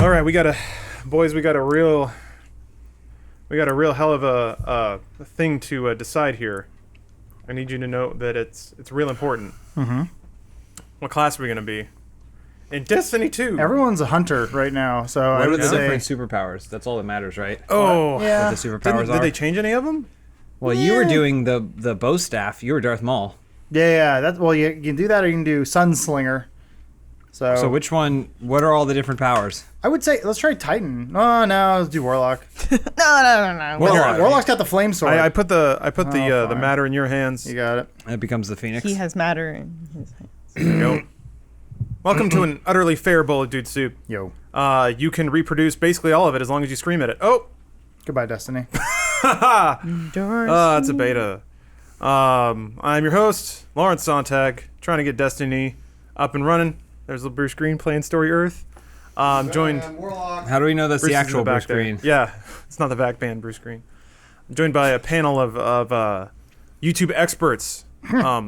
All right, we got a real hell of a thing to decide here. I need you to know that it's real important. Mm-hmm. What class are we gonna be? In Destiny 2. Everyone's a hunter right now, so I What are would the say different superpowers? That's all that matters, right? Oh, yeah. What the superpowers did are? they change any of them? Well, you were doing the bow staff. You were Darth Maul. Yeah. That's you can do that, or you can do Sunslinger. So which one? What are all the different powers? I would say let's try Titan. Oh no, let's do Warlock. No. Warlock's got the flame sword. I put the fine. matter in your hands. You got it. It becomes the Phoenix. He has matter in his hands. There you go. Welcome to an utterly fair bowl of dude soup. Yo. You can reproduce basically all of it as long as you scream at it. Oh! Goodbye, Destiny. It's a beta. I'm your host, Lawrence Sontag, trying to get Destiny up and running. There's little Bruce Green playing Story Earth. Joined. How do we know that's Bruce the is in actual back Bruce Green? there. Yeah, it's not the back band, Bruce Green. I'm joined by a panel of YouTube experts,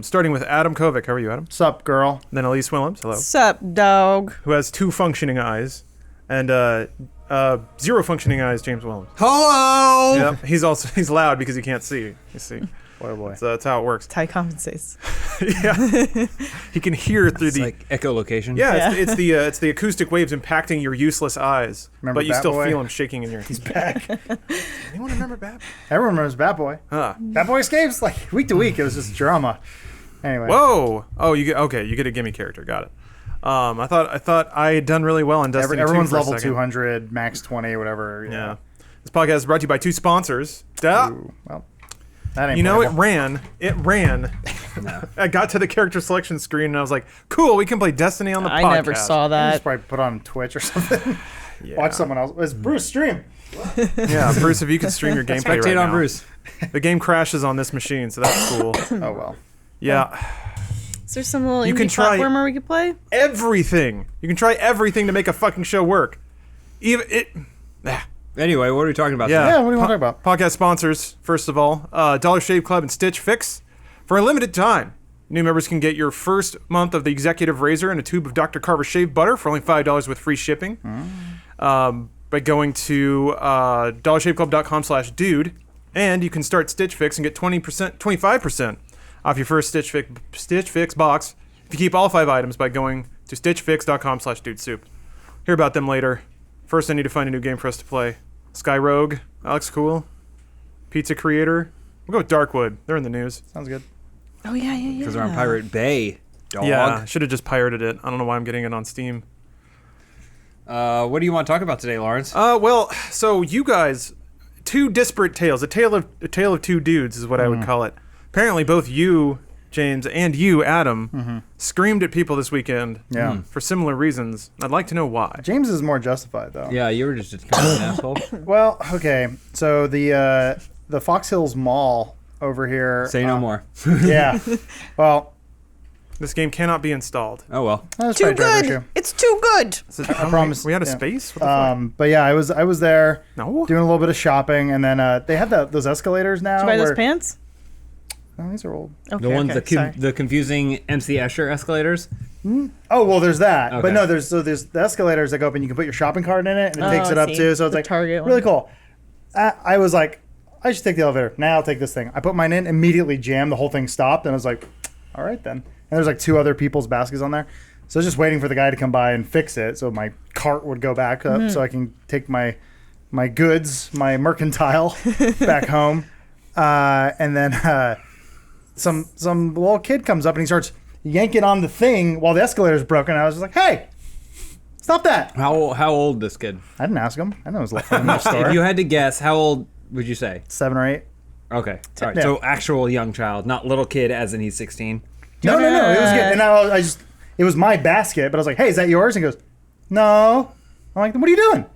starting with Adam Kovic. How are you, Adam? Sup, girl? Then Elise Willems. Hello. Sup, dog? Who has 2 functioning eyes, and 0 functioning eyes, James Willems. Hello. Yep. He's loud because he can't see. You see. Boy. So that's how it works. Ty compensates. Yeah. He can hear through It's like echolocation. Yeah, it's the acoustic waves impacting your useless eyes, Remember but you Bat still Boy? feel them shaking in your. He's Back. Anyone remember Bat? Everyone remembers Bat Boy. Huh. Bat Boy escapes like week to week. It was just drama. Anyway. Whoa! Oh, you get a gimme character. Got it. I thought I had done really well in Destiny 2 Everyone's for a level second. 200, max 20, whatever. Yeah. This podcast is brought to you by 2 sponsors. Duh. Ooh, well, that ain't You know, playable. it ran. No. I got to the character selection screen and I was like, cool, we can play Destiny on the podcast. I never saw You that. just probably put on Twitch or something. Yeah. Watch someone else. It's Bruce stream. Yeah, Bruce, if you could stream your gameplay Spectate right on now. Bruce. The game crashes on this machine, so that's cool. Oh well. Yeah. Is there some little You can indie try- platformer we could play? Everything. You can try everything to make a fucking show work. Even it. Anyway, what are we talking about? Yeah. Yeah, what do you want to talk about? Podcast sponsors, first of all, Dollar Shave Club and Stitch Fix. For a limited time, new members can get your first month of the Executive Razor and a tube of Dr. Carver Shave Butter for only $5 with free shipping. By going to dollarshaveclub.com/dude, and you can start Stitch Fix and get 25% off your first Stitch Fix box if you keep all 5 items by going to stitchfix.com/dudesoup. Hear about them later. First, I need to find a new game for us to play. Sky Rogue, that looks cool. Pizza Creator. We'll go with Darkwood. They're in the news. Sounds good. Oh, yeah. Because they're on Pirate Bay. Dog. Yeah, I should have just pirated it. I don't know why I'm getting it on Steam. What do you want to talk about today, Lawrence? Well, so you guys, 2 disparate tales. A tale of 2 dudes is what I would call it. Apparently, both you, James, and you, Adam, screamed at people this weekend. Yeah. For similar reasons. I'd like to know why. James is more justified though. Yeah, you were just kind of an asshole. Well, okay. So the Fox Hills Mall over here. Say no more. Yeah. Well, This game cannot be installed. Oh well. that's Too probably a driver good. issue. It's too good. I promise. We had a yeah. space? What the fuck? But yeah, I was there No? doing a little bit of shopping, and then they have those escalators now. Did you buy those where- pants? Oh, these are old. Okay, The ones, sorry. the confusing MC Escher escalators. Oh well, there's that. Okay. But no, there's the escalators that go up, and you can put your shopping cart in it, and it takes I it up see. too. So it's The like Target really one. cool. I was like, I should take the elevator. Now I'll take this thing. I put mine in, immediately jammed. The whole thing stopped, and I was like, all right then. And there's like 2 other people's baskets on there. So I was just waiting for the guy to come by and fix it, so my cart would go back up, so I can take my goods, my mercantile, back home. And then some little kid comes up and he starts yanking on the thing while the escalator's broken. I was just like, hey, stop that. How old this kid? I didn't ask him. I know it was left in the store. If you had to guess, how old would you say? 7 or 8. Okay. All right. Yeah. So actual young child, not little kid, as in he's 16. No, it was good. And I just, it was my basket, but I was like, hey, is that yours? And he goes, no. I'm like, then what are you doing?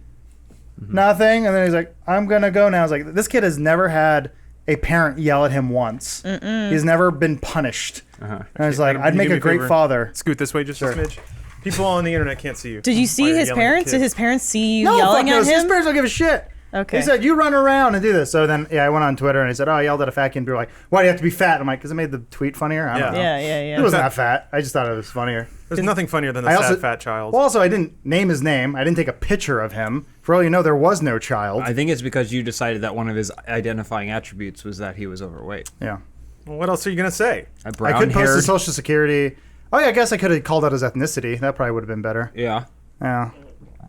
Nothing. And then he's like, I'm going to go now. I was like, this kid has never had a parent yell at him once. He's never been punished. And I was like, Adam, I'd can you make do me a great favor? father. Scoot this way just a smidge. People on the internet can't see you. Did you Why see are his yelling at parents? Did kids? his parents see you No, fuck yelling no. at His him? parents don't give a shit. Okay. He said, you run around and do this. So then, I went on Twitter and I said, I yelled at a fat kid and people were like, why do you have to be fat? I'm like, because it made the tweet funnier. I don't know. Yeah. He wasn't that fat. I just thought it was funnier. There's nothing funnier than the sad fat child. Well, also, I didn't name his name. I didn't take a picture of him. For all you know, there was no child. I think it's because you decided that one of his identifying attributes was that he was overweight. Yeah. Well, what else are you going to say? I could post his social security. Oh, yeah, I guess I could have called out his ethnicity. That probably would have been better. Yeah. Yeah.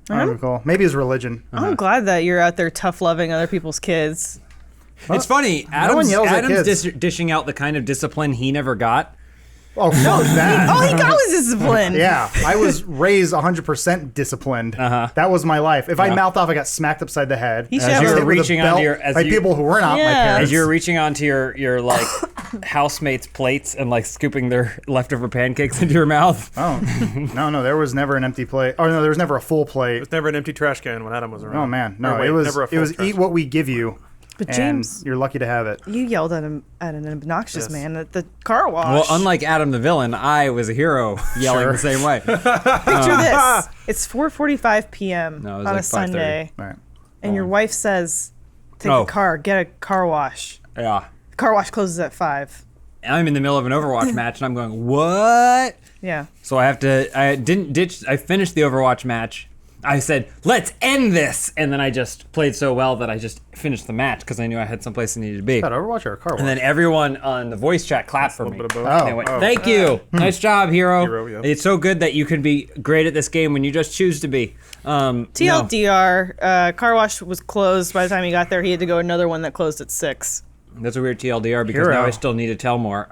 That would be cool. Maybe his religion. I'm glad that you're out there tough loving other people's kids. It's funny. one yells at kids. Dishing out the kind of discipline he never got. Oh, fuck that. Oh, he got his discipline. Yeah, I was raised 100% disciplined. That was my life. If I mouthed off, I got smacked upside the head. He should As have you a- were reaching onto your, by people who were not my Yeah. parents. as you were reaching onto your like housemates' plates and like scooping their leftover pancakes into your mouth. Oh, no, there was never an empty plate. Oh, no, there was never a full plate. There's never an empty trash can when Adam was around. Oh, man. No, Or wait, it was never a full trash eat what we give you. But And James, you're lucky to have it. you yelled at him at an obnoxious Yes. man at the car wash. Well, unlike Adam the villain, I was a hero yelling Sure. the same way. Picture this: it's 4:45 p.m. No, it was on like a Sunday, Right. and your wife says, "Take Oh. a car, get a car wash." Yeah. The car wash closes at 5. I'm in the middle of an Overwatch match and I'm going, what? Yeah. So I finished the Overwatch match. I said, let's end this. And then I just played so well that I just finished the match because I knew I had someplace I needed to be. Is that Overwatch or a car wash? And then everyone on the voice chat clapped for A me. little bit of both. Oh. And they went, thank you. Nice job, hero. Hero, yeah. It's so good that you can be great at this game when you just choose to be. No. TLDR, car wash was closed by the time he got there. He had to go another one that closed at 6. That's a weird TLDR because Hero. now I still need to tell more.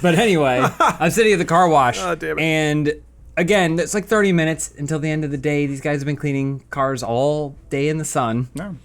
But anyway, I'm sitting at the car wash, Oh, damn it. and again, it's like 30 minutes until the end of the day. These guys have been cleaning cars all day in the sun, No.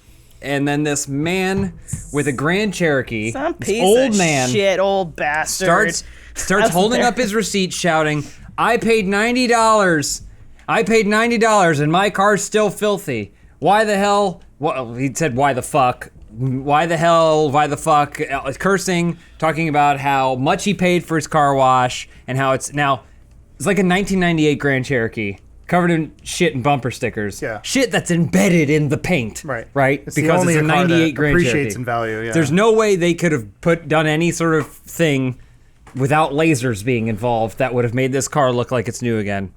and then this man with a Grand Cherokee, Some this piece old of man, shit, old bastard. starts Out holding there. up his receipt, shouting, "I paid $90. I paid $90, and my car's still filthy. Why the hell?" Well, he said, "Why the fuck? Why the hell? Why the fuck?" Cursing, talking about how much he paid for his car wash and how it's like a 1998 Grand Cherokee covered in shit and bumper stickers. Yeah. Shit that's embedded in the paint. Right. Right. It's Because only it's a car that 98 Grand appreciates Cherokee. in value. Yeah. There's no way they could have done any sort of thing without lasers being involved that would have made this car look like it's new again.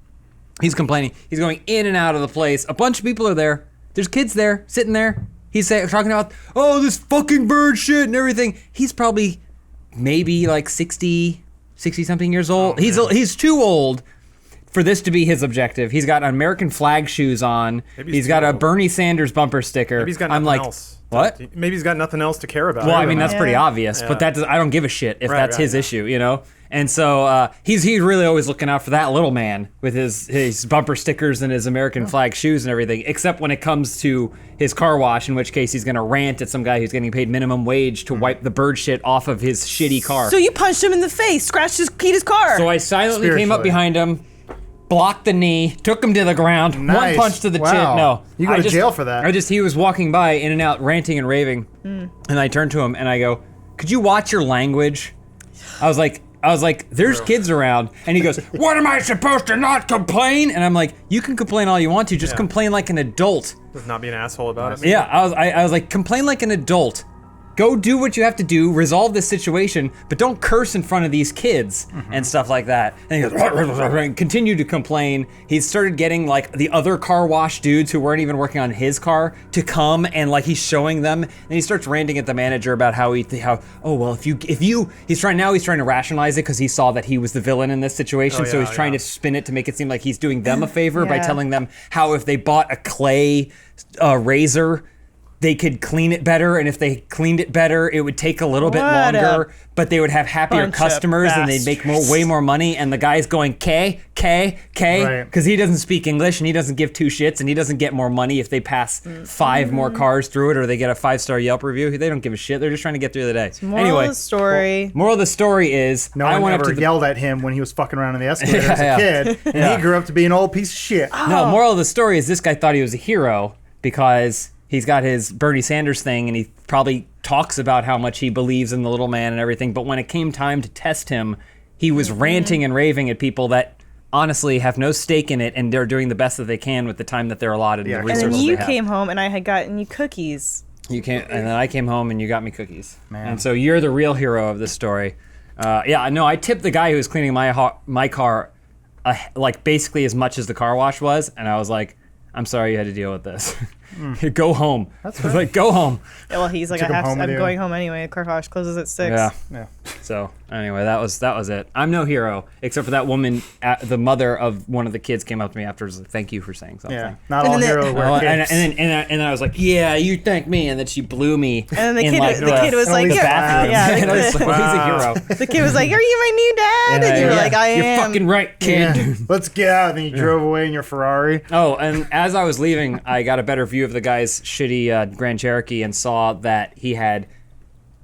He's complaining. He's going in and out of the place. A bunch of people are there. There's kids there, sitting there. He's talking about, oh, this fucking bird shit and everything. He's probably maybe like 60 something years old. He's too old for this to be his objective. He's got American flag shoes on. Maybe He's he's got too a old. Bernie Sanders bumper sticker. Maybe he's got I'm nothing like, else. what? Maybe he's got nothing else to care about. Well, I mean, that's pretty Yeah. obvious, but I don't give a shit if Right, that's right, his yeah. issue, you know? And so he's really always looking out for that little man with his bumper stickers and his American flag shoes and everything, except when it comes to his car wash, in which case he's going to rant at some guy who's getting paid minimum wage to wipe the bird shit off of his shitty car. So you punched him in the face, scratched his car. So I silently came up Spiritually. behind him, blocked the knee, took him to the ground, Nice. one punch to the Wow. chin. No. You go I to jail for that. He was walking by, in and out, ranting and raving. And I turned to him and I go, could you watch your language? I was like, there's kids around. And he goes, what am I supposed to not complain? And I'm like, you can complain all you want to, just Yeah. complain like an adult. Does not be an asshole about it. Yeah, I was like, complain like an adult. Go do what you have to do, resolve this situation, but don't curse in front of these kids and stuff like that. And he goes, and continued to complain. He started getting like the other car wash dudes who weren't even working on his car to come and like he's showing them. And he starts ranting at the manager about he's trying to rationalize it because he saw that he was the villain in this situation. So he's trying to spin it to make it seem like he's doing them a favor by Yeah. telling them how if they bought a clay razor, they could clean it better, and if they cleaned it better, it would take a little bit What longer, but they would have happier bunch of customers, and they'd make way more money. And the guy's going K, Right. because he doesn't speak English, and he doesn't give two shits, and he doesn't get more money if they pass 5 more cars through it, or they get a 5-star Yelp review. They don't give a shit. They're just trying to get through the day. Moral of the story. Moral of the story is, No I one went up ever to the yelled at him when he was fucking around in the escalator as a Yeah. kid, and he grew up to be an old piece of shit. No, moral of the story is this guy thought he was a hero because he's got his Bernie Sanders thing and he probably talks about how much he believes in the little man and everything. But when it came time to test him, he was ranting and raving at people that honestly have no stake in it, and they're doing the best that they can with the time that they're allotted Yeah, and the and And resources then you they have. came home, and I had gotten you cookies. You came, and then I came home and you got me cookies. Man. And so you're the real hero of this story. Yeah, no, I tipped the guy who was cleaning my car, like basically as much as the car wash was, and I was like, "I'm sorry you had to deal with this. Go home." That's I was fair. like, "Go home." Yeah, well, he's like, Took him home with I'm you. going home anyway. The car wash closes at 6. Yeah. Yeah. So anyway, that was it. I'm no hero, except for that woman, the mother of one of the kids, came up to me afterwards, like, "Thank you for saying something." Yeah. Not And all then heroes Oh, wear and, capes. and then I was like, "Yeah, you thank me," and then she blew me. And then the in, kid, like, the kid was and like, all these "You're-" bathrooms. yeah, And I was the, like, well, he's a Wow. hero. the kid was like, "Are you my new dad?" And you were like, "I You're am." fucking right, kid. Yeah. Let's get out. And then you drove away in your Ferrari. Oh, and as I was leaving, I got a better view of the guy's shitty Grand Cherokee and saw that he had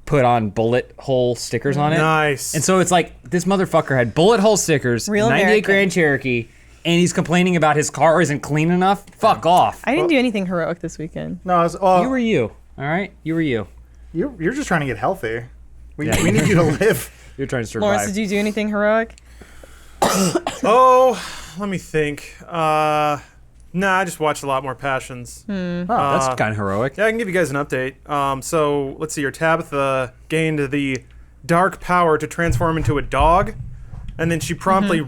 put on bullet hole stickers on it. Nice. And so it's like, this motherfucker had bullet hole stickers, Real 98 American. Grand Cherokee, and he's complaining about his car isn't clean enough? Fuck off. I didn't do anything heroic this weekend. No, I was, well, You were you, all right? You were you. you're just trying to get healthy. We Yeah. need you to live. You're trying to survive. Lawrence, did you do anything heroic? Oh, let me think. Nah, I just watched a lot more Passions. Oh, that's kind of heroic. Yeah, I can give you guys an update. So let's see here. Tabitha gained the dark power to transform into a dog, and then she promptly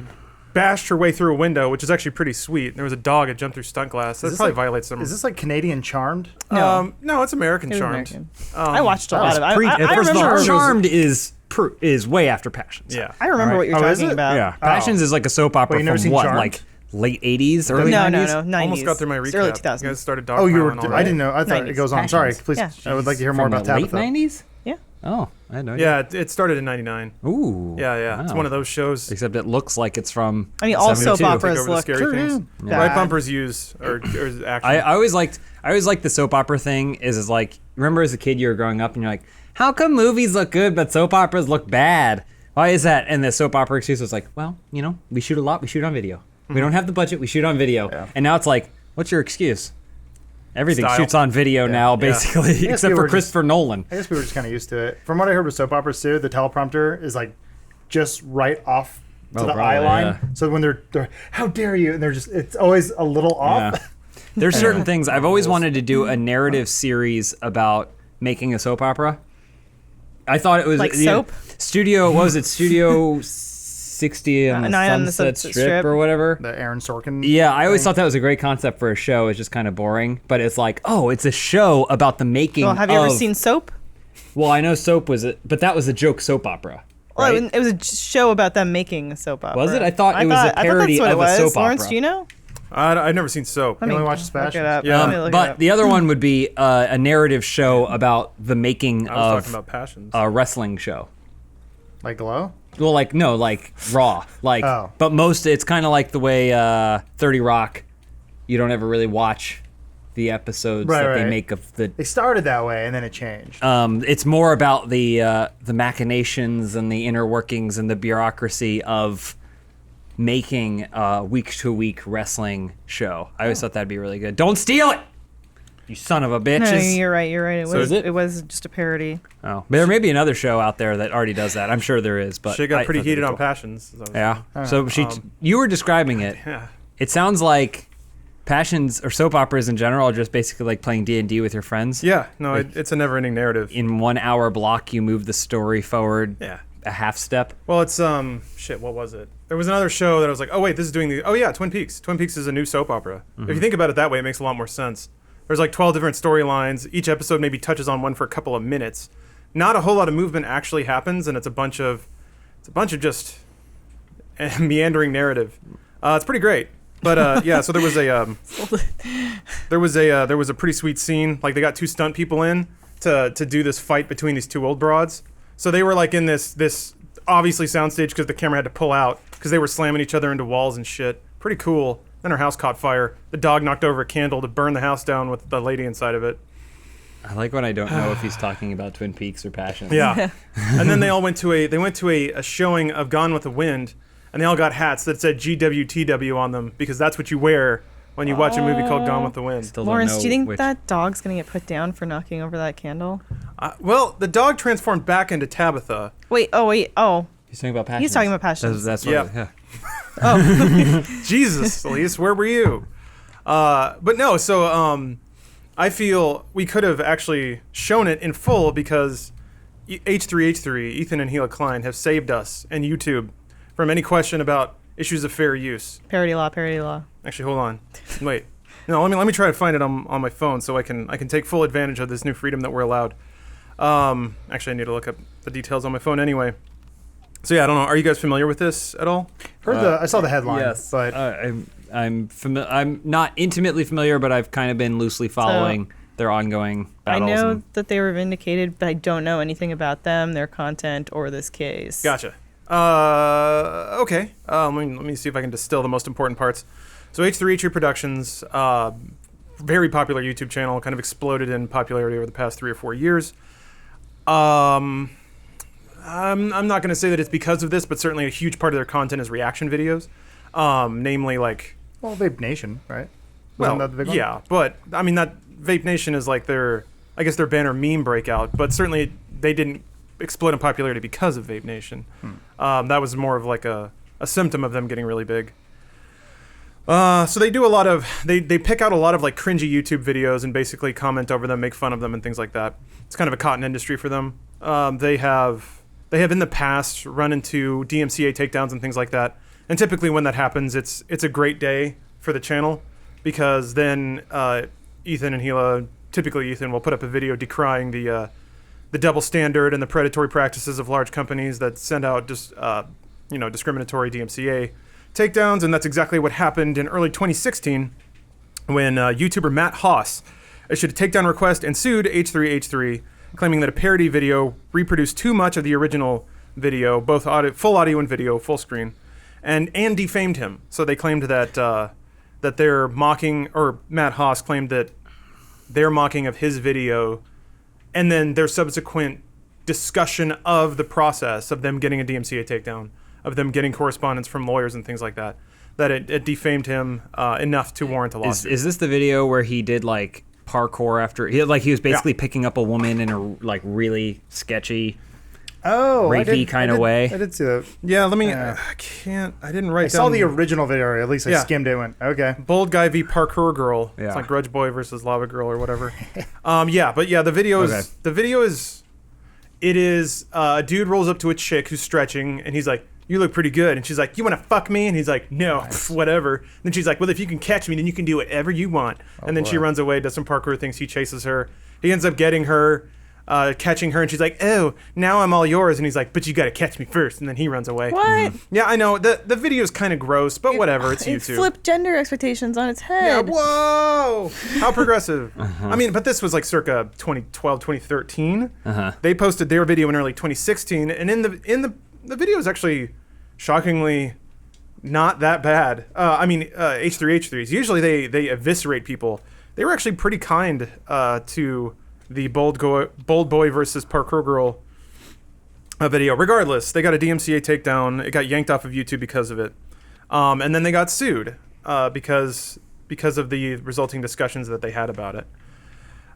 bashed her way through a window, which is actually pretty sweet. There was a dog that jumped through stunt glass. That this probably like- violates some. Is this like Canadian Charmed? No. No, it's American It was Charmed. American. I watched a that lot was of it. Pre- I first of all, remember. Charmed is way after Passions. Yeah. I remember what you're Oh, is talking it? about. Yeah. Passions is like a soap opera Wait, you never from seen what, Charmed? like late 80s, early No, 90s? no, 90s. Almost got through my recap. It's early You 2000s. guys started dog Oh, you were. piling I already. didn't know. I thought it 90s. goes on. Sorry, Passions. please. Yeah. I would like to hear From more the about late Tabitha. 90s? Yeah. Oh, I had no idea. Yeah, it started in '99. Ooh. Yeah. It's Wow. one of those shows. Except it looks like it's from. I mean, all soap 72. operas Take over the look scary things. bad. Right bumpers use or action. I always liked the soap opera thing. Is like, remember as a kid you were growing up and you're like, how come movies look good but soap operas look bad? Why is that? And the soap opera excuse was like, well, you know, we shoot a lot. We shoot on video. We don't have the budget. We shoot on video. Yeah. And now it's like, what's your excuse? Everything Style. shoots on video now, basically, guess except we for were just- Christopher Nolan. I guess we were just kind of used to it. From what I heard with soap operas too, the teleprompter is like just right off to Oh, the probably, eye line. yeah. So when they're how dare you, and they're just it's always a little off. Yeah. There's certain things I've always wanted to do a narrative series about making a soap opera. I thought it was Like you know, soap? Studio. What was it? Studio 60 on the Nine on the Sunset Sunset Strip Strip. or whatever. The Aaron Sorkin. Yeah, I always thing. thought that was a great concept for a show. It's just kind of boring, but it's like, oh, it's a show about the making. Well, have you ever of- seen Soap? Well, I know Soap was it, but that was a joke soap opera. Well, Right? it was a show about them making a soap opera. Was it? I thought it was a I thought parody that's what of it a was. soap Lawrence, opera. do you know? I've never seen Soap. Let me only watch look Passions. it up. Yeah. Let me look it But up. the other one would be a narrative show about the making I was talking of about Passions. a wrestling show. Like Glow. Well, like no, like Raw, like. Oh. But most, it's kind of like the way 30 Rock. You don't ever really watch the episodes Right, that they right. make of the. They started that way and then it changed. It's more about the machinations and the inner workings and the bureaucracy of making a week-to-week wrestling show. I always thought that'd be really good. Don't steal it, you son of a bitches. No, you're right. You're right. It So was. is it? It was just a parody. Oh, but there may be another show out there that already does that. I'm sure there is, but Shit got I pretty thought that'd heated be on cool. Passions. So Yeah. So you were describing it. Yeah. It sounds like Passions or soap operas in general are just basically like playing D&D with your friends. Yeah. No, it's a never-ending narrative. In 1 hour block, you move the story forward Yeah. a half step. Well, it's shit. What was it? There was another show that I was like, oh wait, this is doing the. Oh yeah, Twin Peaks. Twin Peaks is a new soap opera. If you think about it that way, it makes a lot more sense. There's like 12 different storylines. Each episode maybe touches on one for a couple of minutes. Not a whole lot of movement actually happens, and it's a bunch of just meandering narrative. It's pretty great. But yeah, so there was a pretty sweet scene. Like they got two stunt people in to do this fight between these two old broads. So they were like in this obviously soundstage because the camera had to pull out because they were slamming each other into walls and shit. Pretty cool. Then her house caught fire. The dog knocked over a candle to burn the house down with the lady inside of it. I like when I don't know if he's talking about Twin Peaks or Passions. Yeah. And then they all went to a showing of Gone with the Wind, and they all got hats that said GWTW on them because that's what you wear when you watch a movie called Gone with the Wind. Still don't Lawrence, know do you think which- that dog's gonna get put down for knocking over that candle? Well, the dog transformed back into Tabitha. Wait. Oh. He's talking about Passions. He's talking about Passions. That's Yeah. what, yeah. Jesus, Elise, where were you? But no, so I feel we could have actually shown it in full because h3h3, Ethan and Gila Klein, have saved us and YouTube from any question about issues of fair use. Parody law, parody law. Actually, hold on. Wait. No, let me try to find it on my phone so I can take full advantage of this new freedom that we're allowed. Actually, I need to look up the details on my phone anyway. So yeah, I don't know. Are you guys familiar with this at all? I saw the headline. Yes, but I'm not intimately familiar, but I've kind of been loosely following their ongoing battles. I know that they were vindicated, but I don't know anything about them, their content, or this case. Gotcha. Okay. Let me see if I can distill the most important parts. So H3H3 Productions, very popular YouTube channel, kind of exploded in popularity over the past 3 or 4 years. I'm not going to say that it's because of this, but certainly a huge part of their content is reaction videos, namely like. Well, Vape Nation, right? Well, Wasn't that the big one? yeah, but I mean that Vape Nation is like their banner meme breakout, but certainly they didn't explode in popularity because of Vape Nation. That was more of like a symptom of them getting really big. So they do a lot of they pick out a lot of like cringy YouTube videos and basically comment over them, make fun of them, and things like that. It's kind of a cotton industry for them. They have in the past run into DMCA takedowns and things like that. And typically when that happens, it's a great day for the channel because then Ethan and Gila, typically Ethan will put up a video decrying the double standard and the predatory practices of large companies that send out just discriminatory DMCA takedowns, and that's exactly what happened in early 2016 when YouTuber Matt Haas issued a takedown request and sued H3H3, claiming that a parody video reproduced too much of the original video, both full audio and video, full screen, and defamed him. So they claimed that they're mocking, or Matt Haas claimed that their mocking of his video, and then their subsequent discussion of the process of them getting a DMCA takedown, of them getting correspondence from lawyers and things like that, that it defamed him enough to warrant a lawsuit. Is this the video where he did like parkour after he was basically picking up a woman in a like really sketchy rapey kind of way? I did see that. Yeah, let me. I didn't write down. I saw the original video, or at least I Yeah. skimmed it and went, okay. Bold Guy v Parkour Girl. Yeah. It's like Grudge Boy versus Lava Girl or whatever. The video is a dude rolls up to a chick who's stretching and he's like, "You look pretty good," and she's like, "You want to fuck me?" And he's like, "No, whatever." And then she's like, "Well, if you can catch me, then you can do whatever you want." And then she runs away, does some parkour things. He chases her. He ends up getting her, catching her, and she's like, "Oh, now I'm all yours." And he's like, "But you got to catch me first." And then he runs away. What? Yeah, I know. The video's kind of gross, but whatever. It's It YouTube. flipped gender expectations on its Yeah, head. whoa! How progressive. I mean, but this was like circa 2012, 2013. They posted their video in early 2016, and in the video is actually shockingly not that bad. H3H3s, usually they eviscerate people. They were actually pretty kind to the Bold Boy versus Parkour Girl video. Regardless, they got a DMCA takedown. It got yanked off of YouTube because of it. And then they got sued because of the resulting discussions that they had about it.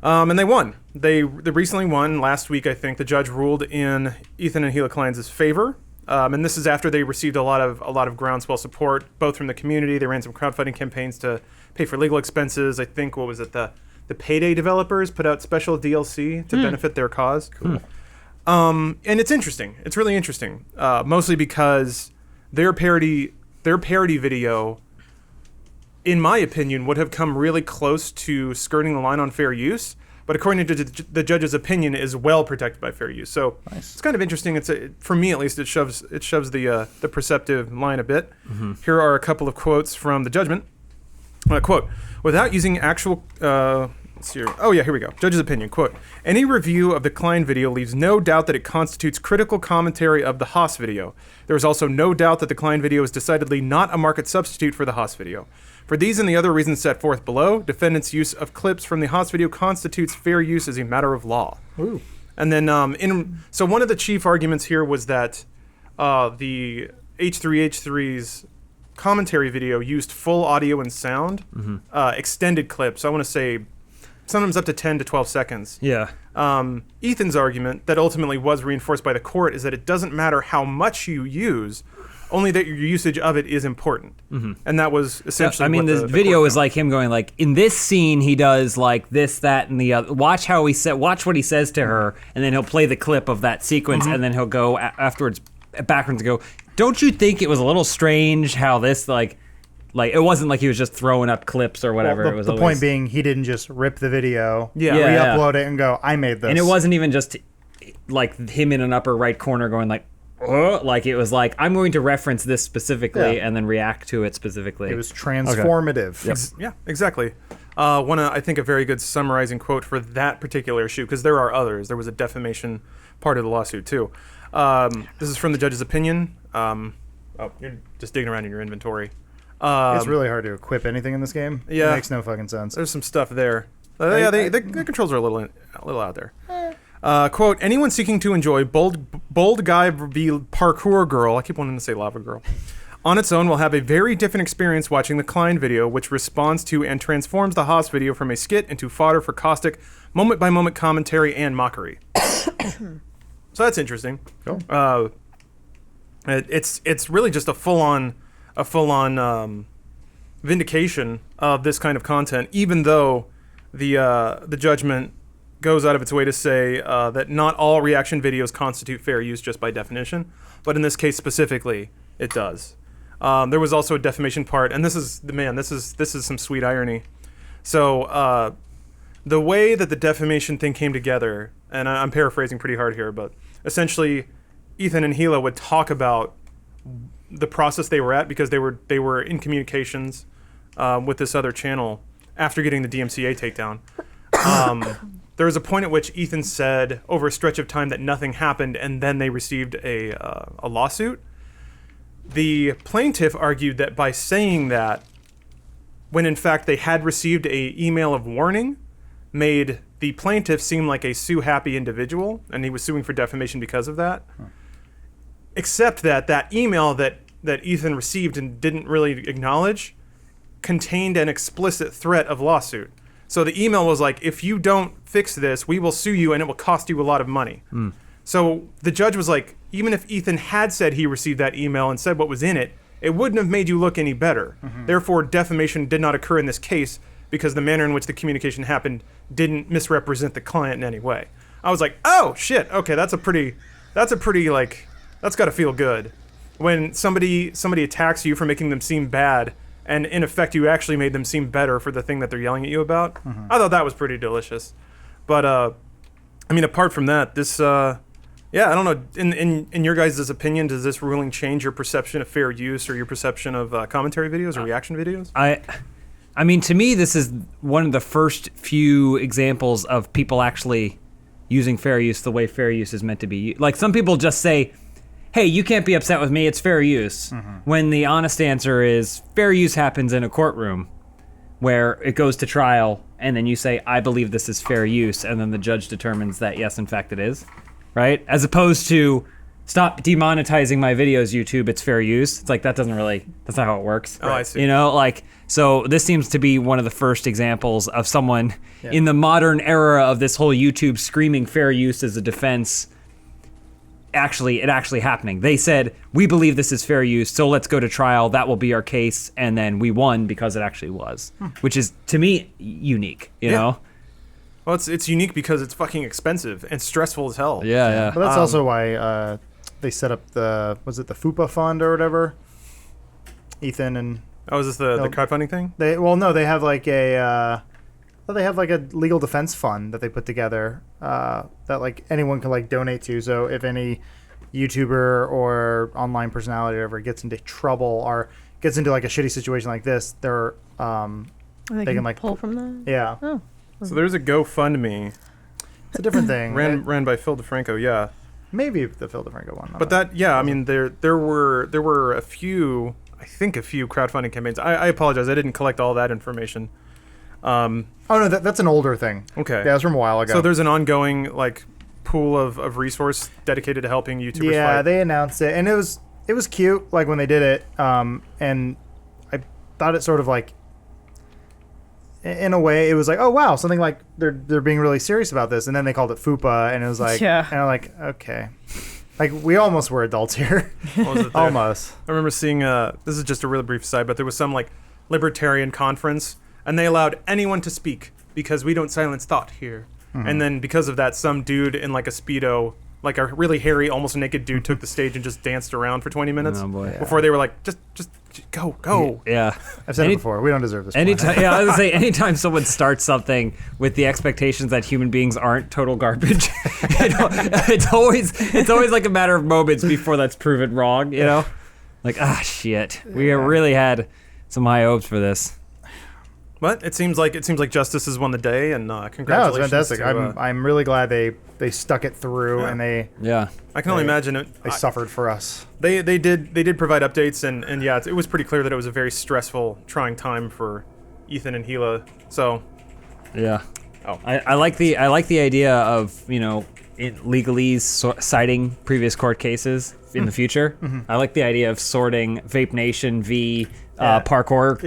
And they won. They recently won last week. I think the judge ruled in Ethan and Gila Klein's favor. And this is after they received a lot of groundswell support, both from the community. They ran some crowdfunding campaigns to pay for legal expenses. I think, what was it, the Payday developers put out special DLC to benefit their cause. Cool. And it's interesting. It's really interesting, mostly because their parody video, in my opinion, would have come really close to skirting the line on fair use. But according to the judge's opinion, is well protected by fair use. So It's kind of interesting. For me at least, it shoves the perceptive line a bit. Here are a couple of quotes from the judgment. Quote: "Without using actual." Let's see here. Oh yeah, here we go. Judge's opinion. Quote: "Any review of the Klein video leaves no doubt that it constitutes critical commentary of the Haas video. There is also no doubt that the Klein video is decidedly not a market substitute for the Haas video. For these and the other reasons set forth below, defendant's use of clips from the Haas video constitutes fair use as a matter of law." Ooh. And then, so one of the chief arguments here was that the H3H3's commentary video used full audio and sound, extended clips. I want to say sometimes up to 10 to 12 seconds. Yeah. Ethan's argument that ultimately was reinforced by the court is that it doesn't matter how much you use, only that your usage of it is important. And that was essentially. I mean, what the the video court is found. like him going like, in this scene, he does like this, that, and the other. Watch what he says to her, and then he'll play the clip of that sequence, and then he'll go afterwards, backwards, and go, don't you think it was a little strange how this like it wasn't like he was just throwing up clips or whatever. Well, It was the always, point being, he didn't just rip the video, Yeah. re-upload it, and go, I made this. and it wasn't even just like him in an upper right corner going like, oh, like it was like, I'm going to reference this specifically Yeah. and then react to it specifically. It was transformative. Yeah, exactly. I think a very good summarizing quote for that particular issue, because there are others. There was a defamation part of the lawsuit too. This is from the judge's opinion. You're just digging around in your inventory. It's really hard to equip anything in this game. Yeah. It makes no fucking sense. There's some stuff there. The controls are a little out there. Quote, anyone seeking to enjoy bold guy be parkour girl, I keep wanting to say lava girl, on its own will have a very different experience watching the Klein video, which responds to and transforms the Haas video from a skit into fodder for caustic, moment-by-moment commentary and mockery. So that's interesting. Cool. It's really just a full-on vindication of this kind of content, even though the judgment goes out of its way to say that not all reaction videos constitute fair use just by definition, but in this case specifically, it does. There was also a defamation part, and this is some sweet irony. So the way that the defamation thing came together, and I'm paraphrasing pretty hard here, but essentially, Ethan and Gila would talk about the process they were at because they were in communications with this other channel after getting the DMCA takedown. There was a point at which Ethan said over a stretch of time that nothing happened, and then they received a lawsuit. The plaintiff argued that by saying that, when in fact they had received a email of warning, made the plaintiff seem like a sue-happy individual, and he was suing for defamation because of that. Except that email that Ethan received and didn't really acknowledge contained an explicit threat of lawsuit. So the email was like, if you don't fix this, we will sue you and it will cost you a lot of money. So the judge was like, even if Ethan had said he received that email and said what was in it, it wouldn't have made you look any better. Therefore, defamation did not occur in this case because the manner in which the communication happened didn't misrepresent the client in any way. I was like, oh shit, okay, that's a pretty like, that's gotta feel good. When somebody attacks you for making them seem bad, and in effect you actually made them seem better for the thing that they're yelling at you about. I thought that was pretty delicious. But I mean, apart from that, this I don't know. In your guys' opinion, does this ruling change your perception of fair use or your perception of commentary videos or reaction videos? I mean, to me, this is one of the first few examples of people actually using fair use the way fair use is meant to be. Like, some people just say, hey, you can't be upset with me, it's fair use. When the honest answer is fair use happens in a courtroom where it goes to trial, and then you say, I believe this is fair use, and then the judge determines that, yes, in fact it is, right? As opposed to, stop demonetizing my videos, YouTube, it's fair use. It's like, that's not how it works. Oh, I see. You know, like, so this seems to be one of the first examples of someone in the modern era of this whole YouTube screaming fair use as a defense, it actually happening. They said, we believe this is fair use, so let's go to trial. That will be our case. And then we won because it actually was, which is, to me, unique, you know? Well, it's unique because it's fucking expensive and stressful as hell. Yeah. But that's also why they set up the FUPA fund or whatever. Ethan and Oh, is this the crowdfunding thing? they have like a legal defense fund that they put together that like anyone can like donate to. So if any YouTuber or online personality ever gets into trouble or gets into like a shitty situation like this, they're They can like pull from that. yeah. Oh. So there's a GoFundMe It's a different thing. ran by Phil DeFranco, yeah. Maybe the Phil DeFranco one. But that, I mean, there were a few crowdfunding campaigns. I apologize, I didn't collect all that information. Oh no, that's an older thing. Okay. Yeah, that's from a while ago. So there's an ongoing like pool of resource dedicated to helping YouTubers yeah, fight. they announced it, and it was cute. Like when they did it, and I thought it sort of like, in a way, it was like, oh wow, something like they're being really serious about this, and then they called it FUPA, and it was like, Yeah. and I'm like, okay, Like, we almost were adults here. What was it there? Almost. I remember seeing, this is just a really brief side, but there was some like libertarian conference, and they allowed anyone to speak because we don't silence thought here. And then because of that, some dude in like a Speedo, like a really hairy, almost naked dude, took the stage and just danced around for 20 minutes Oh, boy. before they were like, just go. Yeah. I've said it before. We don't deserve this. Anytime, yeah, I was gonna say, anytime someone starts something with the expectations that human beings aren't total garbage, it's always like a matter of moments before that's proven wrong. You know, like shit, we really had some high hopes for this. But it seems like justice has won the day, and No, it's congratulations. fantastic. to, I'm really glad they stuck it through and they Yeah. I can only imagine it. suffered for us. They did provide updates, and yeah, it was pretty clear that it was a very stressful, trying time for Ethan and Gila. So Yeah. Oh. I like the idea of legalese citing previous court cases in the future. I like the idea of sorting Vape Nation v. Parkour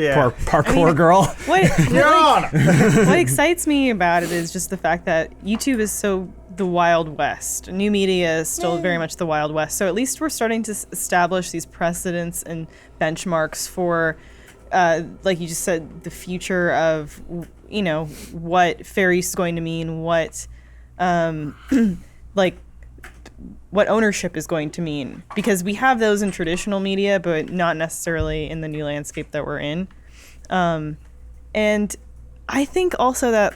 I mean, girl. What excites me about it is just the fact that YouTube is so the Wild West. New media is still very much the Wild West. So at least we're starting to establish these precedents and benchmarks for, like you just said, the future of, what fair use is going to mean, what, like, what ownership is going to mean, because we have those in traditional media, but not necessarily in the new landscape that we're in. And I think also that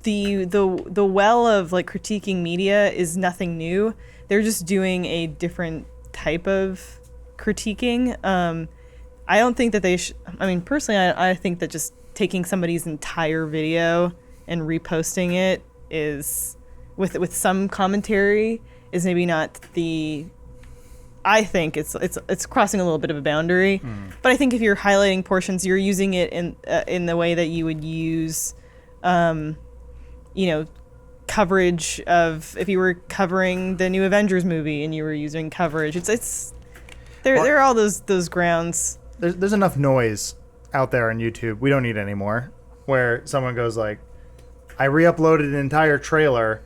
the well of like critiquing media is nothing new. They're just doing a different type of critiquing. I don't think that they should. I mean, personally, I think that just taking somebody's entire video and reposting it is, with some commentary, is maybe not the. I think it's crossing a little bit of a boundary, but I think if you're highlighting portions, you're using it in the way that you would use, coverage of, if you were covering the new Avengers movie and you were using coverage. There are all those grounds. There's enough noise out there on YouTube. We don't need any more. Where someone goes like, I re-uploaded an entire trailer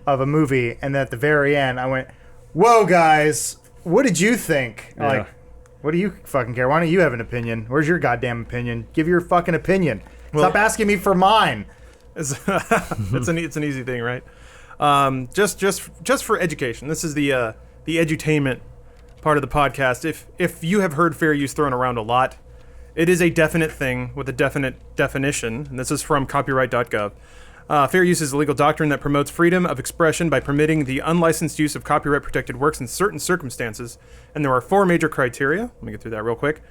of a movie, and at the very end, I went, "Whoa, guys, what did you think?" Yeah. Like, what do you fucking care? Why don't you have an opinion? Where's your goddamn opinion? Give your fucking opinion. Stop asking me for mine. It's an easy thing, right? Just for education. This is the edutainment part of the podcast. If you have heard fair use thrown around a lot, it is a definite thing with a definite definition, and this is from copyright.gov. Fair use is a legal doctrine that promotes freedom of expression by permitting the unlicensed use of copyright-protected works in certain circumstances, and there are 4 major criteria. Let me get through that real quick.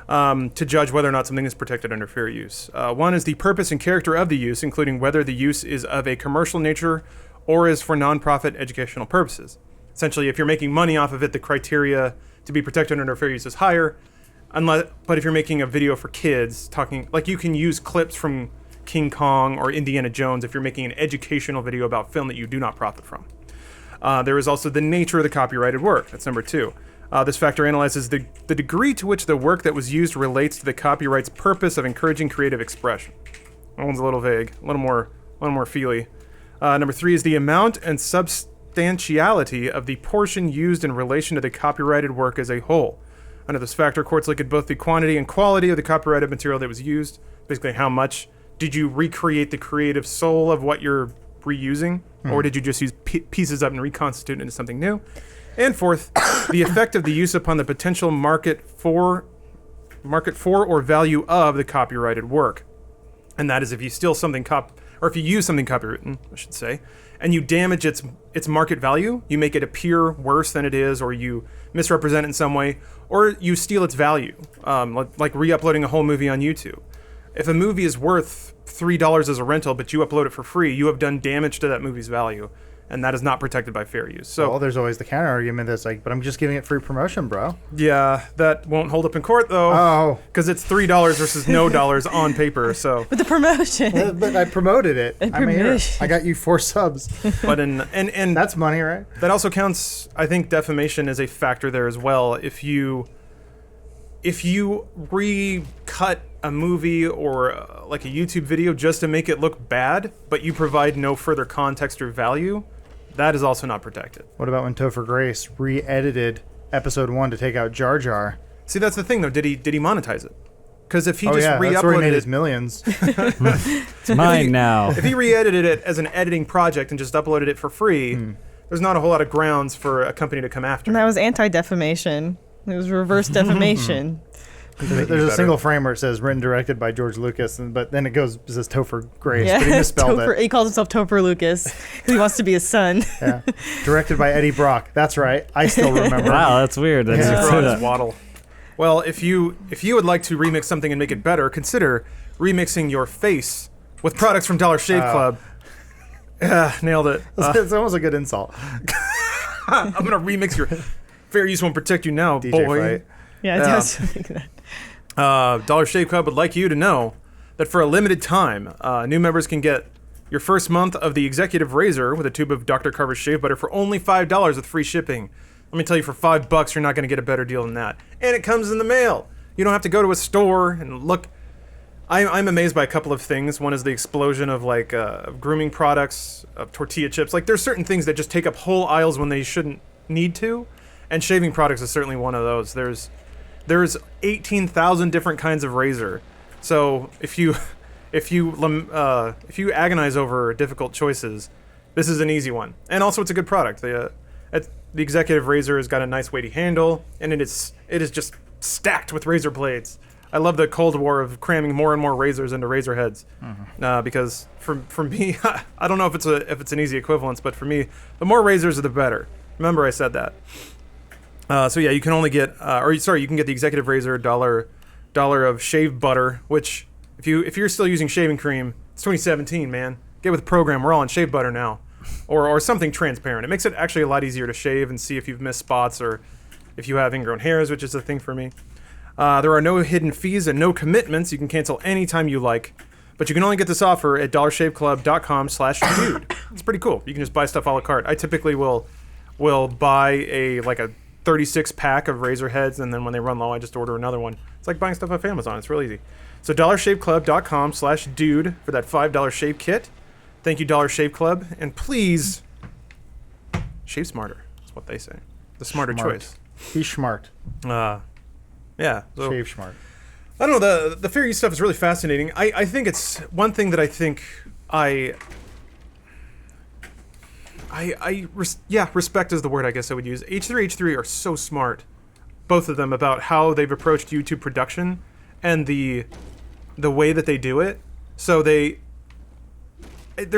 To judge whether or not something is protected under fair use. One is the purpose and character of the use, including whether the use is of a commercial nature or is for non-profit educational purposes. Essentially, if you're making money off of it, the criteria to be protected under fair use is higher. But if you're making a video for kids, you can use clips from King Kong or Indiana Jones if you're making an educational video about film that you do not profit from. There is also the nature of the copyrighted work. That's number 2. This factor analyzes the degree to which the work that was used relates to the copyright's purpose of encouraging creative expression. That one's a little vague, a little more feely. Number 3 is the amount and substantiality of the portion used in relation to the copyrighted work as a whole. Under this factor, courts look at both the quantity and quality of the copyrighted material that was used, basically how much did you recreate the creative soul of what you're reusing, or did you just use pieces up and reconstitute it into something new? And 4th, the effect of the use upon the potential market for or value of the copyrighted work. And that is if you steal something or if you use something copywritten, I should say, and you damage its market value, you make it appear worse than it is, or you misrepresent it in some way, or you steal its value, like re-uploading a whole movie on YouTube. If a movie is worth $3 as a rental, but you upload it for free, you have done damage to that movie's value, and that is not protected by fair use. So, well, there's always the counter argument that's like, but I'm just giving it free promotion, bro. Yeah, that won't hold up in court though. Oh, because it's $3 versus no dollars on paper. So, With the promotion. but I promoted it. I'm here. Promotion. I got you 4 subs. but and That's money, right? that also counts. I think defamation is a factor there as well. If you recut a movie or like a YouTube video just to make it look bad, but you provide no further context or value, That is also not protected. What about when Topher Grace re-edited episode 1 to take out Jar Jar? See, that's the thing though. Did he monetize it? Because if he Oh just yeah, that's where he re-uploaded made it, his millions. It's mine now. if he re-edited it as an editing project and just uploaded it for free, there's not a whole lot of grounds for a company to come after And him. that was anti-defamation. It was reverse defamation. There's a single frame where it says written directed by George Lucas, but then it says Topher Grace, Yeah, but he misspelled Topher, it. he calls himself Topher Lucas because he wants to be his son. Yeah. Directed by Eddie Brock. That's right. I still remember. Wow, that's weird. That's Yeah. Broad as waddle. Well, if you would like to remix something and make it better, consider remixing your face with products from Dollar Shave Club. Yeah, nailed it. It's almost a good insult. I'm gonna remix your fair use won't protect you now, DJ boy. fight. Yeah, it Yeah. does think that. Dollar Shave Club would like you to know that for a limited time, new members can get your first month of the Executive Razor with a tube of Dr. Carver's shave butter for only $5 with free shipping. Let me tell you, for $5, you're not going to get a better deal than that. And it comes in the mail. You don't have to go to a store and look. I'm amazed by a couple of things. One is the explosion of like grooming products, of tortilla chips. Like there's certain things that just take up whole aisles when they shouldn't need to, and shaving products is certainly one of those. There's 18,000 different kinds of razor. So if you agonize over difficult choices, this is an easy one. And also, it's a good product. The Executive Razor has got a nice weighty handle, and it is just stacked with razor blades. I love the Cold War of cramming more and more razors into razor heads, because for me, I don't know if it's an easy equivalence, but for me, the more razors, the better. Remember, I said that. So yeah, you can only get, you can get the Executive Razor $1 of shave butter, which if you're still using shaving cream, it's 2017, man. Get with the program. We're all on shave butter now, or something transparent. It makes it actually a lot easier to shave and see if you've missed spots or if you have ingrown hairs, which is a thing for me. There are no hidden fees and no commitments. You can cancel anytime you like, but you can only get this offer at dollarshaveclub.com/dude. It's pretty cool. You can just buy stuff a la carte. I typically will buy a 36 pack of razor heads, and then when they run low, I just order another one. It's like buying stuff off Amazon. It's real easy. So dollarshaveclub.com/dude for that $5 shave kit. Thank you, Dollar Shave Club, and please shave smarter. That's what they say. The smarter Smart. choice. He's smart. Yeah. So, Shave smart. I don't know. The fair use stuff is really fascinating. I think it's one thing that I think respect is the word I guess I would use. H3h3 are so smart, both of them, about how they've approached YouTube production and the way that they do it. So they're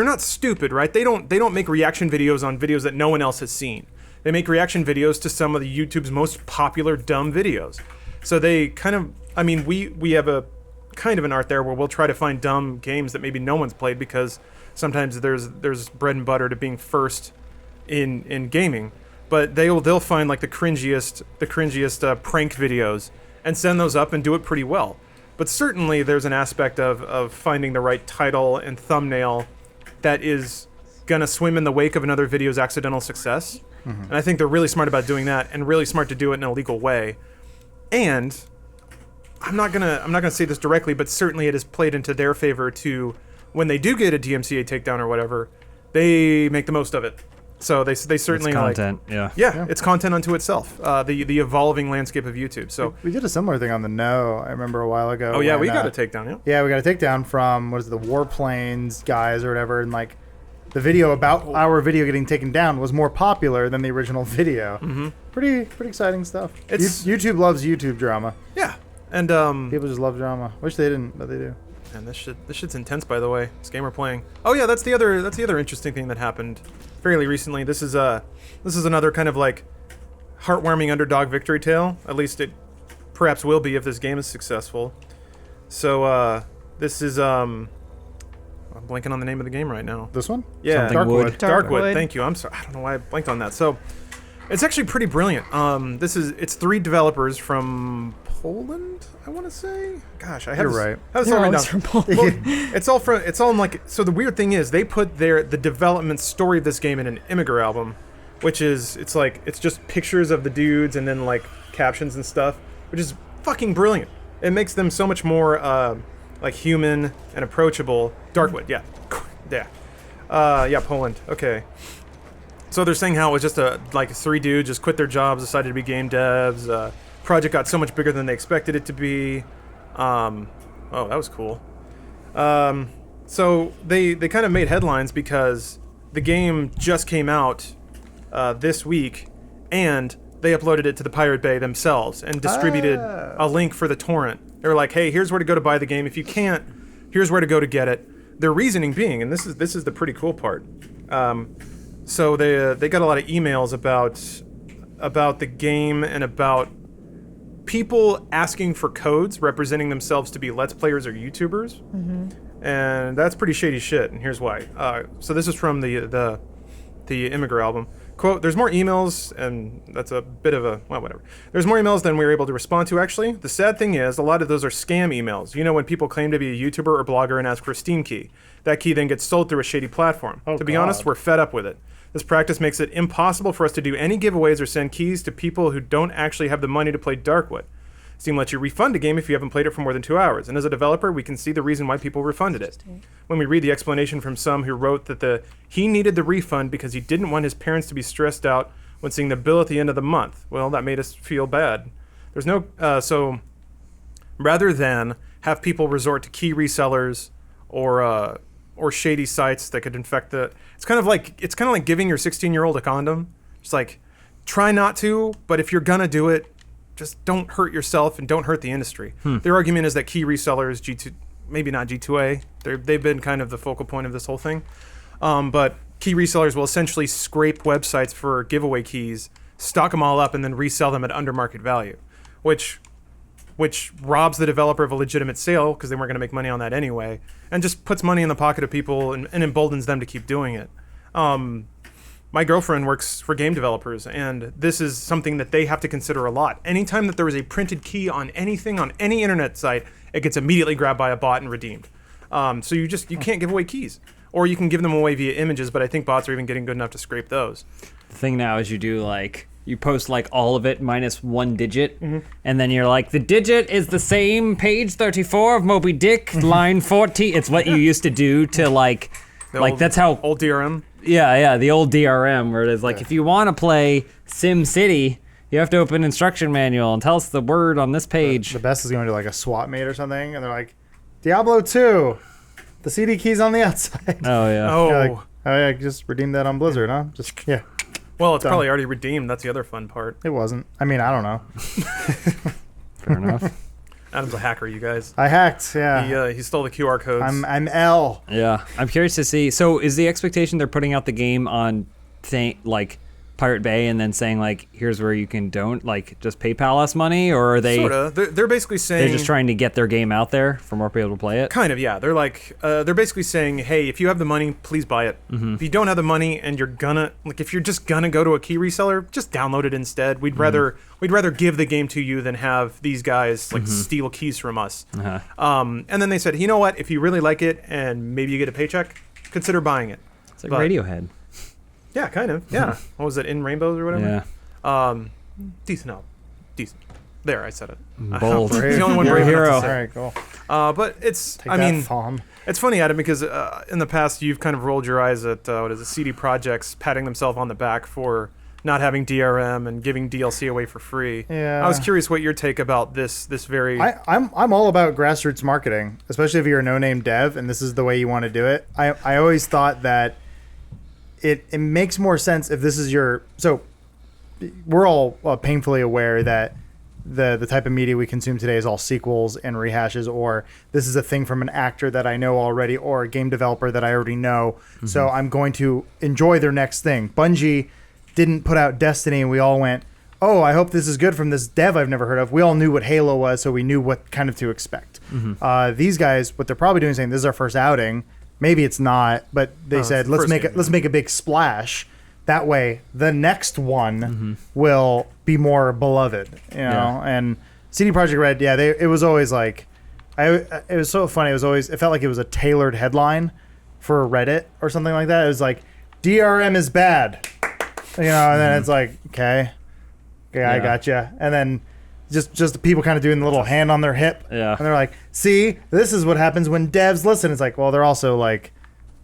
not stupid, right? They don't make reaction videos on videos that no one else has seen. They make reaction videos to some of the YouTube's most popular dumb videos. So they kind of, we have a kind of an art there where we'll try to find dumb games that maybe no one's played, because sometimes there's bread and butter to being first in gaming. But they'll find like the cringiest prank videos and send those up and do it pretty well. But certainly there's an aspect of finding the right title and thumbnail that is gonna swim in the wake of another video's accidental success. And I think they're really smart about doing that, and really smart to do it in a legal way. And I'm not gonna say this directly, but certainly it has played into their favor to, when they do get a DMCA takedown or whatever, they make the most of it. So they certainly It's content, yeah. Yeah, it's content unto itself. The evolving landscape of YouTube. So We did a similar thing on the No, I remember a while ago. oh yeah, when, we got a takedown. Yeah. Yeah, we got a takedown from, the Warplanes guys or whatever, and like the video about our video getting taken down was more popular than the original video. Mm-hmm. Pretty exciting stuff. YouTube loves YouTube drama. Yeah, and People just love drama. Wish they didn't, but they do. and this shit's intense, by the way. This game we're playing. Oh yeah, that's the other interesting thing that happened fairly recently. This is another kind of like heartwarming underdog victory tale. At least it perhaps will be if this game is successful. So this is I'm blanking on the name of the game right now. This one? Yeah, Something Wood. Darkwood. Thank you. I'm sorry. I don't know why I blanked on that. So it's actually pretty brilliant. It's 3 developers from Poland, I want to say. Gosh, I have You're this, right. I have this They're all written always down. from Poland. Well, it's all in like, so the weird thing is they put the development story of this game in an Immigrant album, which is, it's just pictures of the dudes and then like captions and stuff, which is fucking brilliant. It makes them so much more like human and approachable. Darkwood, yeah. Yeah. Yeah, Poland. Okay. So they're saying how it was just like 3 dudes just quit their jobs, decided to be game devs. Project got so much bigger than they expected it to be. Oh, that was cool. So they kind of made headlines because the game just came out this week, and they uploaded it to the Pirate Bay themselves and distributed a link for the torrent. They were like, hey, here's where to go to buy the game. If you can't, here's where to go to get it. Their reasoning being, and this is the pretty cool part. So they got a lot of emails about the game and about people asking for codes representing themselves to be Let's Players or YouTubers. And that's pretty shady shit, and here's why. So this is from the Immigrant album. Quote, there's more emails, and that's a bit of a, well, whatever. There's more emails than we were able to respond to, actually. The sad thing is, a lot of those are scam emails. You know, when people claim to be a YouTuber or blogger and ask for a Steam key. That key then gets sold through a shady platform. To be honest, we're fed up with it. This practice makes it impossible for us to do any giveaways or send keys to people who don't actually have the money to play Darkwood. Steam lets you refund a game if you haven't played it for more than 2 hours, and as a developer, we can see the reason why people refunded it. When we read the explanation from some who wrote that he needed the refund because he didn't want his parents to be stressed out when seeing the bill at the end of the month, well, that made us feel bad. There's no so rather than have people resort to key resellers or shady sites that could infect it's kind of like giving your 16-year-old a condom. It's like, try not to, but if you're gonna do it, just don't hurt yourself and don't hurt the industry. Their argument is that key resellers, G2, maybe not G2A, they've been kind of the focal point of this whole thing. But key resellers will essentially scrape websites for giveaway keys, stock them all up, and then resell them at under market value, which robs the developer of a legitimate sale because they weren't going to make money on that anyway, and just puts money in the pocket of people and emboldens them to keep doing it. My girlfriend works for game developers, and this is something that they have to consider a lot. Anytime that there is a printed key on anything, on any internet site, it gets immediately grabbed by a bot and redeemed. So you can't give away keys. Or you can give them away via images, but I think bots are even getting good enough to scrape those. The thing now is you post like all of it minus one digit, and then you're like, the digit is the same page 34 of Moby Dick, line 14. It's what you used to do to that's how old DRM. Yeah, the old DRM where it is like, if you want to play Sim City, you have to open instruction manual and tell us the word on this page. The best is going to like a SWAT mate or something, and they're like, Diablo 2, the CD key's on the outside. Oh yeah. Oh. You're like, oh yeah, just redeem that on Blizzard, huh? Just yeah. Well, it's probably already redeemed. That's the other fun part. It wasn't. I mean, I don't know. Fair enough. Adam's a hacker, you guys. I hacked. Yeah. He stole the QR codes. I'm L. Yeah, I'm curious to see. So, is the expectation they're putting out the game on like Pirate Bay and then saying like, here's where you can just PayPal us money, or are they sorta? They're basically saying they're just trying to get their game out there for more people to play it? Kind of, yeah. They're like they're basically saying, hey, if you have the money, please buy it. If you don't have the money and if you're just gonna go to a key reseller, just download it instead. We'd rather give the game to you than have these guys steal keys from us. And then they said, you know what? If you really like it and maybe you get a paycheck, consider buying it. It's like Radiohead. Yeah, kind of. Yeah. What was it? In Rainbows or whatever? Yeah. Decent. There, I said it. Bold. He's the only one You're a brave enough hero. to say. All right, cool. But it's, Take that, Fawn. it's funny, Adam, because in the past you've kind of rolled your eyes at CD Projekt's patting themselves on the back for not having DRM and giving DLC away for free. Yeah. I was curious what your take about this very. I'm all about grassroots marketing, especially if you're a no-name dev and this is the way you want to do it. I always thought that it makes more sense if this is so we're all painfully aware that the type of media we consume today is all sequels and rehashes, or this is a thing from an actor that I know already or a game developer that I already know. So I'm going to enjoy their next thing. Bungie didn't put out Destiny and we all went, oh, I hope this is good from this dev I've never heard of. We all knew what Halo was, so we knew what kind of to expect. These guys, what they're probably doing is saying, this is our first outing. Maybe it's not, but they said, let's make a big splash. That way, the next one will be more beloved, you know. And CD Projekt Red, it was always like, it was so funny. It felt like it was a tailored headline for Reddit or something like that. It was like, DRM is bad, you know. And then it's like, okay, I gotcha. And then just the people kind of doing the little hand on their hip. Yeah. And they're like, see, this is what happens when devs listen. It's like, well, they're also like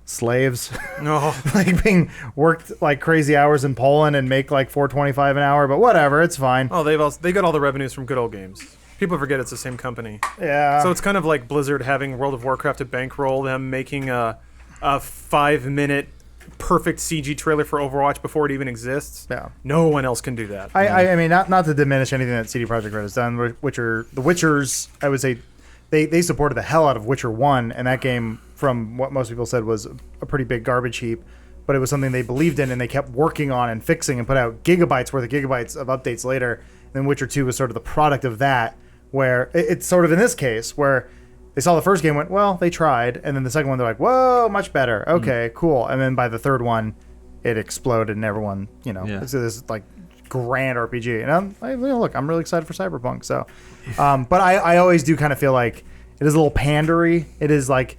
slaves, Oh, like being worked like crazy hours in Poland and make like $4.25 an hour. But whatever, it's fine. oh, they got all the revenues from Good Old Games. People forget it's the same company. Yeah. So it's kind of like Blizzard having World of Warcraft to bankroll them making a 5-minute perfect CG trailer for Overwatch before it even exists. Yeah. No one else can do that. I mean, not to diminish anything that CD Projekt Red has done. The Witchers, I would say, they supported the hell out of Witcher 1, and that game, from what most people said, was a pretty big garbage heap. But it was something they believed in, and they kept working on and fixing and put out gigabytes worth of gigabytes of updates later. And then Witcher 2 was sort of the product of that, where it's sort of in this case where they saw the first game, went, well, they tried, and then the second one they're like, whoa, much better. Okay, cool. And then by the third one, it exploded, and everyone, it's this like grand RPG. And look, I'm really excited for Cyberpunk. So, but I always do kind of feel like it is a little pandery. It is like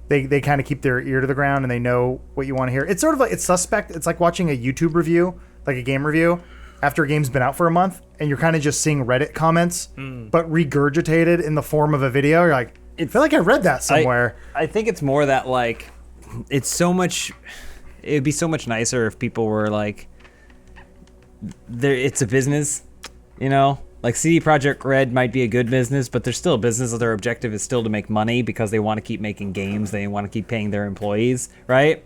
they kind of keep their ear to the ground and they know what you want to hear. It's sort of like, it's suspect. It's like watching a YouTube review, like a game review, after a game's been out for a month, and you're kind of just seeing Reddit comments, but regurgitated in the form of a video. You're like, I feel like I read that somewhere. I think it's more that like it's so much. It would be so much nicer if people were like, it's a business, Like CD Projekt Red might be a good business, but they're still a business. Their objective is still to make money because they want to keep making games. They want to keep paying their employees, right?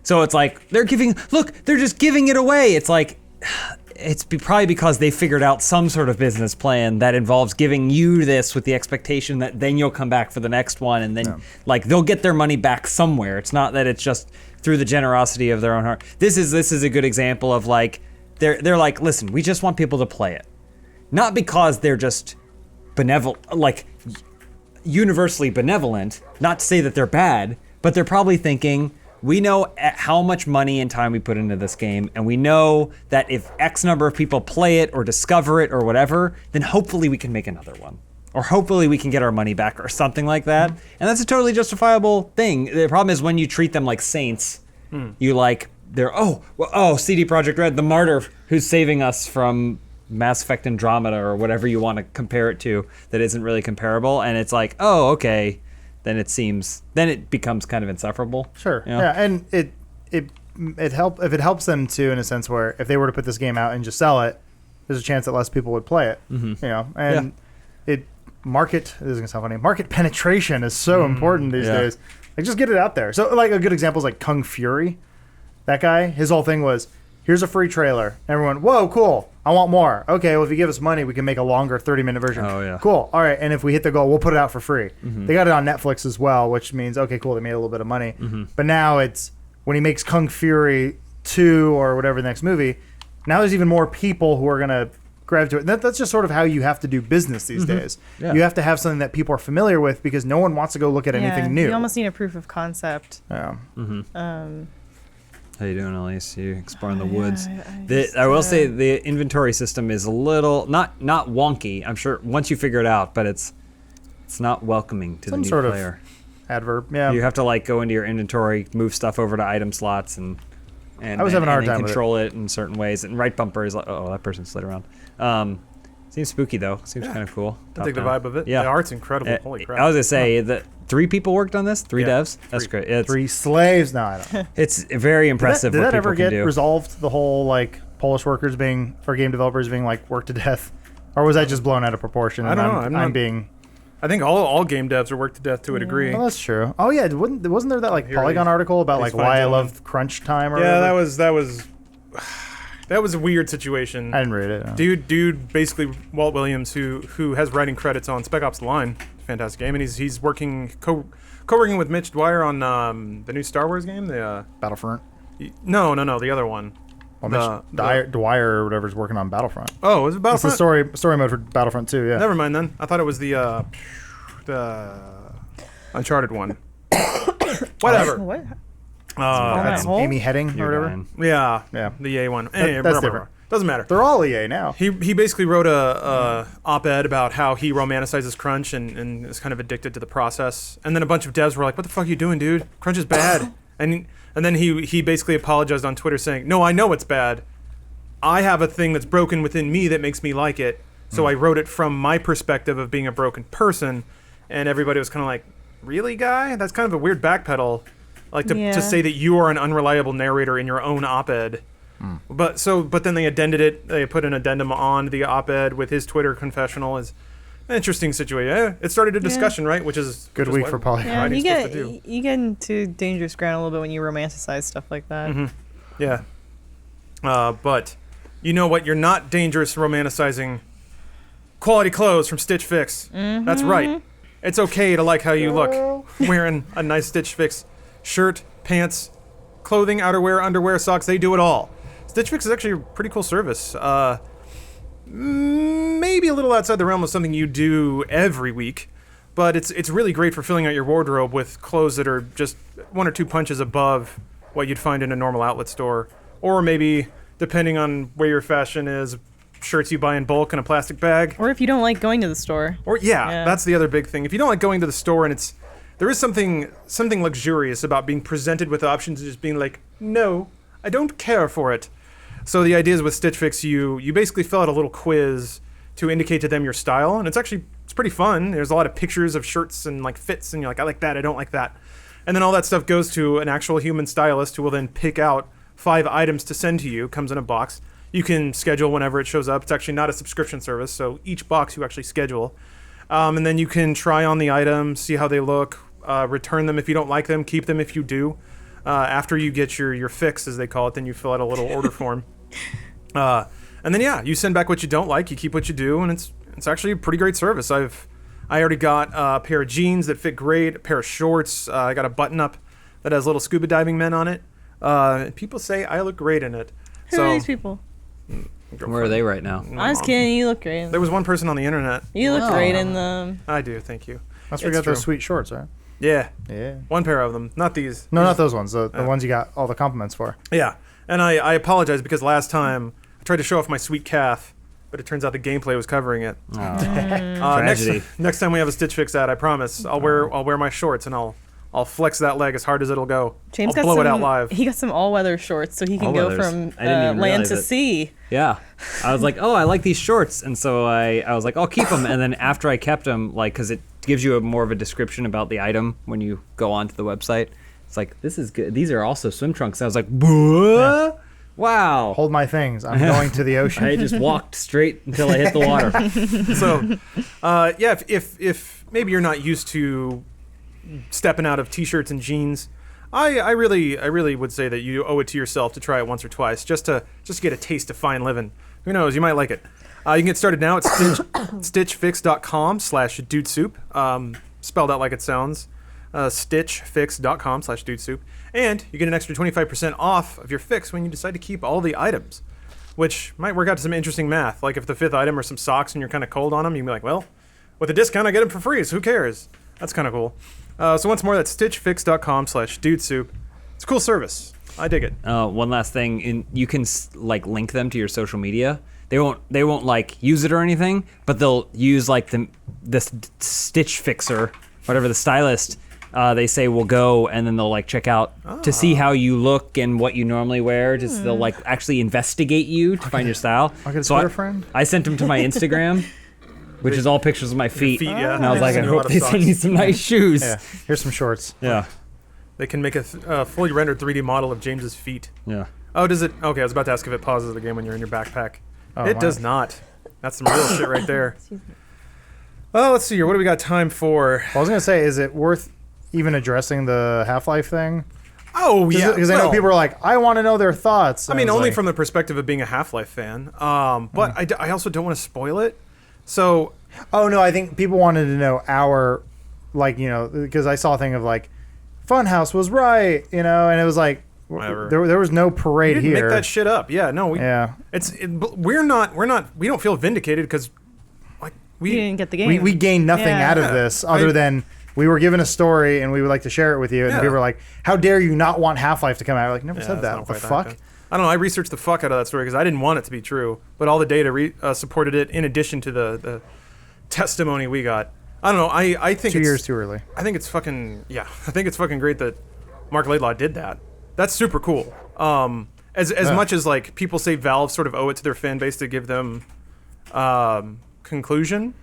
So it's like they're just giving it away. It's like probably because they figured out some sort of business plan that involves giving you this with the expectation that then you'll come back for the next one, and then like they'll get their money back somewhere. It's not that it's just through the generosity of their own heart. This is a good example of like they're like, listen, we just want people to play it, not because they're just benevolent, like universally benevolent. Not to say that they're bad, but they're probably thinking, we know how much money and time we put into this game, and we know that if X number of people play it or discover it or whatever, then hopefully we can make another one. Or hopefully we can get our money back or something like that. And that's a totally justifiable thing. The problem is when you treat them like saints, you like, they're, CD Projekt Red, the martyr who's saving us from Mass Effect Andromeda or whatever you want to compare it to that isn't really comparable. And it's like, oh, okay. Then it becomes kind of insufferable. Sure. Yeah, and it helps them too, in a sense where if they were to put this game out and just sell it, there's a chance that less people would play it. And this is gonna sound funny. Market penetration is so important these days. Like, just get it out there. So like a good example is like Kung Fury. That guy, his whole thing was, here's a free trailer. Everyone, whoa, cool. I want more. Okay, well, if you give us money, we can make a longer 30-minute version. Oh, yeah. Cool. All right, and if we hit the goal, we'll put it out for free. They got it on Netflix as well, which means, okay, cool, they made a little bit of money. But now it's, when he makes Kung Fury 2 or whatever the next movie, now there's even more people who are going to grab to it. That's just sort of how you have to do business these days. Yeah. You have to have something that people are familiar with because no one wants to go look at anything new. You almost need a proof of concept. Yeah. How you doing, Elise? You exploring the woods? I will say the inventory system is a little not wonky. I'm sure once you figure it out, but it's not welcoming to the new player. Adverb. Yeah. You have to like go into your inventory, move stuff over to item slots, and I was having a hard time control it in certain ways. And right bumper is like, oh, that person slid around. Seems spooky though. Seems kind of cool. I think the vibe of it. Yeah, the art's incredible. Holy crap! I was gonna say that 3 people worked on this. 3 devs. That's great. It's 3 slaves. No, I don't. It's very impressive. Did what that ever people get can do. resolved? The whole like Polish workers being or game developers being like worked to death, or was that just blown out of proportion? I don't know. I think all game devs are worked to death to a degree. Well, that's true. Oh yeah, wasn't there that like Polygon article about like why I love crunch time? Or whatever? That was a weird situation. I didn't read it. No. Dude, basically Walt Williams, who has writing credits on Spec Ops: The Line, fantastic game, and he's working co-working with Mitch Dwyer on the new Star Wars game, the Battlefront. No, the other one. Well, Mitch Dwyer or whatever is working on Battlefront. Oh, was it Battlefront? It's the story mode for Battlefront 2. Yeah. Never mind then. I thought it was the Uncharted one. Whatever. What? That's Amy Heading or whatever. Yeah. Yeah. The EA one. That's different. Doesn't matter. They're all EA now. He basically wrote a op-ed about how he romanticizes crunch and is kind of addicted to the process. And then a bunch of devs were like, "What the fuck are you doing, dude? Crunch is bad." and then he basically apologized on Twitter saying, "No, I know it's bad. I have a thing that's broken within me that makes me like it. So I wrote it from my perspective of being a broken person." And everybody was kind of like, "Really, guy? That's kind of a weird backpedal." like to Yeah. say that you are an unreliable narrator in your own op-ed. But then they addended it. They put an addendum on the op-ed with his Twitter confessional. Is an interesting situation. Yeah, it started a discussion, right? Which is Good week for Poly. Yeah, writing's you supposed get to do. you get into dangerous ground a little bit when you romanticize stuff like that. Yeah. But you know what? You're not dangerous romanticizing quality clothes from Stitch Fix. That's right. It's okay to like how you look wearing a nice Stitch Fix shirt, pants, clothing, outerwear, underwear, socks. They do it all. Stitch Fix is actually a pretty cool service. Maybe a little outside the realm of something you do every week, but it's really great for filling out your wardrobe with clothes that are just one or two punches above what you'd find in a normal outlet store, or maybe, depending on where your fashion is, shirts you buy in bulk in a plastic bag. Or if you don't like going to the store. Or that's the other big thing. If you don't like going to the store and there is something luxurious about being presented with options and just being like, no, I don't care for it. So the idea is with Stitch Fix, you basically fill out a little quiz to indicate to them your style, and it's pretty fun. There's a lot of pictures of shirts and like fits, and you're like, I like that, I don't like that. And then all that stuff goes to an actual human stylist who will then pick out 5 items to send to you. Comes in a box. You can schedule whenever it shows up. It's actually not a subscription service, so each box you actually schedule. And then you can try on the items, see how they look, return them if you don't like them, keep them if you do. After you get your fix, as they call it, then you fill out a little order form. And then you send back what you don't like, you keep what you do, and it's actually a pretty great service. I already got a pair of jeans that fit great, a pair of shorts. I got a button-up that has little scuba diving men on it. People say I look great in it. Who are these people? Where are they right now? I was kidding. You look great. There was one person on the internet. You look Oh. great in them. I do, thank you. That's where you It's got those true. sweet shorts, right? Yeah, Yeah. one pair of them. Not these. No, not those ones. The ones you got all the compliments for. Yeah, and I apologize because last time I tried to show off my sweet calf, but it turns out the gameplay was covering it. Tragedy. Next time we have a Stitch Fix ad, I promise I'll wear my shorts and I'll flex that leg as hard as it'll go. James I'll got blow some, it out live. He got some all-weather shorts, so he can go All-weathers. from I didn't even land realize to it. sea. Yeah. I was like, oh, I like these shorts. And so I was like, I'll keep them. And then after I kept them, like, because it gives you more of a description about the item when you go onto the website. It's like, this is good. These are also swim trunks. And I was like, what? Wow. Hold my things. I'm going to the ocean. I just walked straight until I hit the water. So, if maybe you're not used to stepping out of t-shirts and jeans, I really would say that you owe it to yourself to try it once or twice just to get a taste of fine living. Who knows? You might like it. You can get started now at stitchfix.com/dudesoup, spelled out like it sounds. Stitchfix.com/dudesoup, and you get an extra 25% off of your fix when you decide to keep all the items, which might work out to some interesting math. Like if the 5th item are some socks and you're kind of cold on them, you can be like, well, with a discount I get them for free, so who cares? That's kind of cool. So once more, that's stitchfix.com/dudesoup. It's a cool service. I dig it. One last thing, you can like link them to your social media. They won't like use it or anything, but they'll use like the Stitch Fixer, whatever the stylist they say will go, and then they'll like check out to see how you look and what you normally wear. Just they'll like actually investigate you to find your style. I'll get a So Twitter friend. I sent them to my Instagram, which is all pictures of my feet. yeah. And I was like, I Send you a lot hope of they send socks. me some nice shoes. Yeah. Here's some shorts. Yeah. They can make a fully rendered 3D model of James's feet. Yeah. Oh, does it? Okay, I was about to ask if it pauses the game when you're in your backpack. Oh, It wow. does not. That's some real shit right there. Well, let's see here. What do we got time for? I was gonna say, is it worth even addressing the Half-Life thing? Oh, yeah. Because I know people are like, I want to know their thoughts. I mean, only from the perspective of being a Half-Life fan. But I also don't want to spoil it. So, Oh no, I think people wanted to know our, like, you know, because I saw a thing of like, Funhaus was right, you know, and it was like, Whatever. there was no we parade didn't here. make that shit up. Yeah, no. We Yeah. We don't feel vindicated because, like, You didn't get the game. We gained nothing Yeah. out of this other than we were given a story and we would like to share it with you. And Yeah. people were like, how dare you not want Half-Life to come out? We're like, never Yeah, said that's that. not What the quite fuck? good. I don't know. I researched the fuck out of that story because I didn't want it to be true, but all the data supported it. In addition to the testimony we got, I don't know. I think 2 it's, years too early. I think it's fucking I think it's fucking great that Mark Laidlaw did that. That's super cool. As much as like people say Valve sort of owe it to their fan base to give them conclusion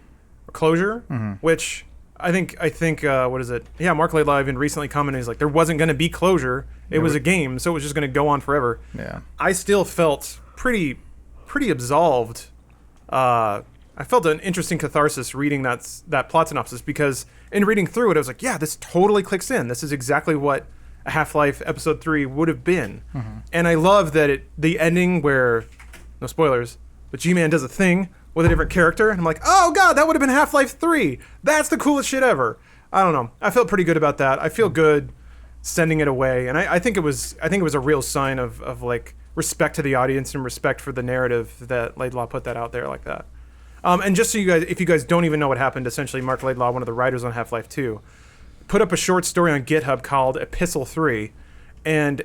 or closure, which what is it? Yeah, Mark Laidlaw even recently commented, he's like, there wasn't going to be closure. It was a game, so it was just going to go on forever. Yeah. I still felt pretty absolved. I felt an interesting catharsis reading that plot synopsis, because in reading through it, I was like, yeah, this totally clicks in. This is exactly what a Half-Life Episode 3 would have been. And I love that the ending where, no spoilers, but G-Man does a thing with a different character, and I'm like, oh god, that would have been Half-Life 3. That's the coolest shit ever. I don't know. I felt pretty good about that. I feel good sending it away, and I think it was a real sign of like respect to the audience and respect for the narrative that Laidlaw put that out there like that. And just so if you guys don't even know what happened, essentially Mark Laidlaw, one of the writers on Half-Life 2, put up a short story on GitHub called Epistle 3, and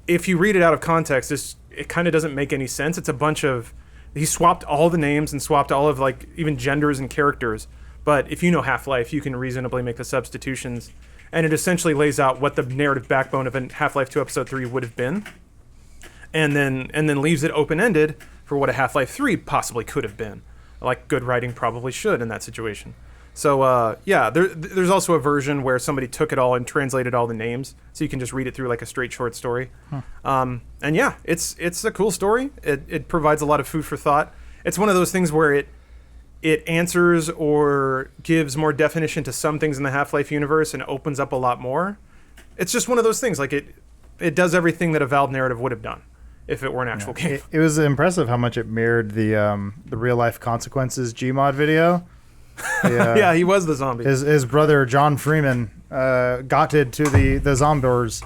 if you read it out of context, it kind of doesn't make any sense. It's a bunch of, he swapped all the names and swapped all of like even genders and characters, but if you know Half-Life, you can reasonably make the substitutions, and it essentially lays out what the narrative backbone of Half-Life 2 Episode 3 would have been, and then leaves it open-ended for what a Half-Life 3 possibly could have been. Like good writing probably should in that situation. So there's also a version where somebody took it all and translated all the names, so you can just read it through like a straight short story. And yeah, it's a cool story. It provides a lot of food for thought. It's one of those things where it answers or gives more definition to some things in the Half-Life universe and opens up a lot more. It's just one of those things. Like it does everything that a Valve narrative would have done if it were an actual game. It was impressive how much it mirrored the real life consequences Gmod video. Yeah, he was the zombie. His brother John Freeman gotted to the zombies.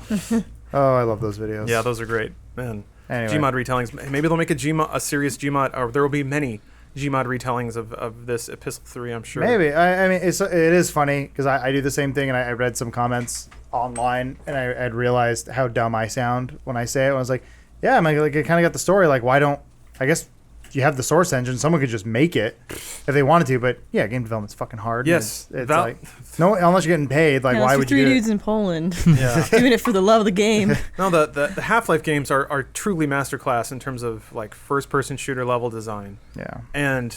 Oh, I love those videos. Yeah, those are great, man. Anyway. Gmod retellings. Maybe they'll make a serious Gmod, or there will be many Gmod retellings of this Epistle 3, I'm sure. Maybe. I mean, it is funny because I do the same thing, and I read some comments online, and I'd realized how dumb I sound when I say it. I was like, yeah, I kind of got the story. Like, why don't, I guess you have the source engine, someone could just make it if they wanted to, but yeah, game development's fucking hard. Yes. It's like, no, unless you're getting paid, like, why would you do it? Three dudes in Poland doing it for the love of the game. No, the Half-Life games are truly masterclass in terms of like first-person shooter level design. Yeah. And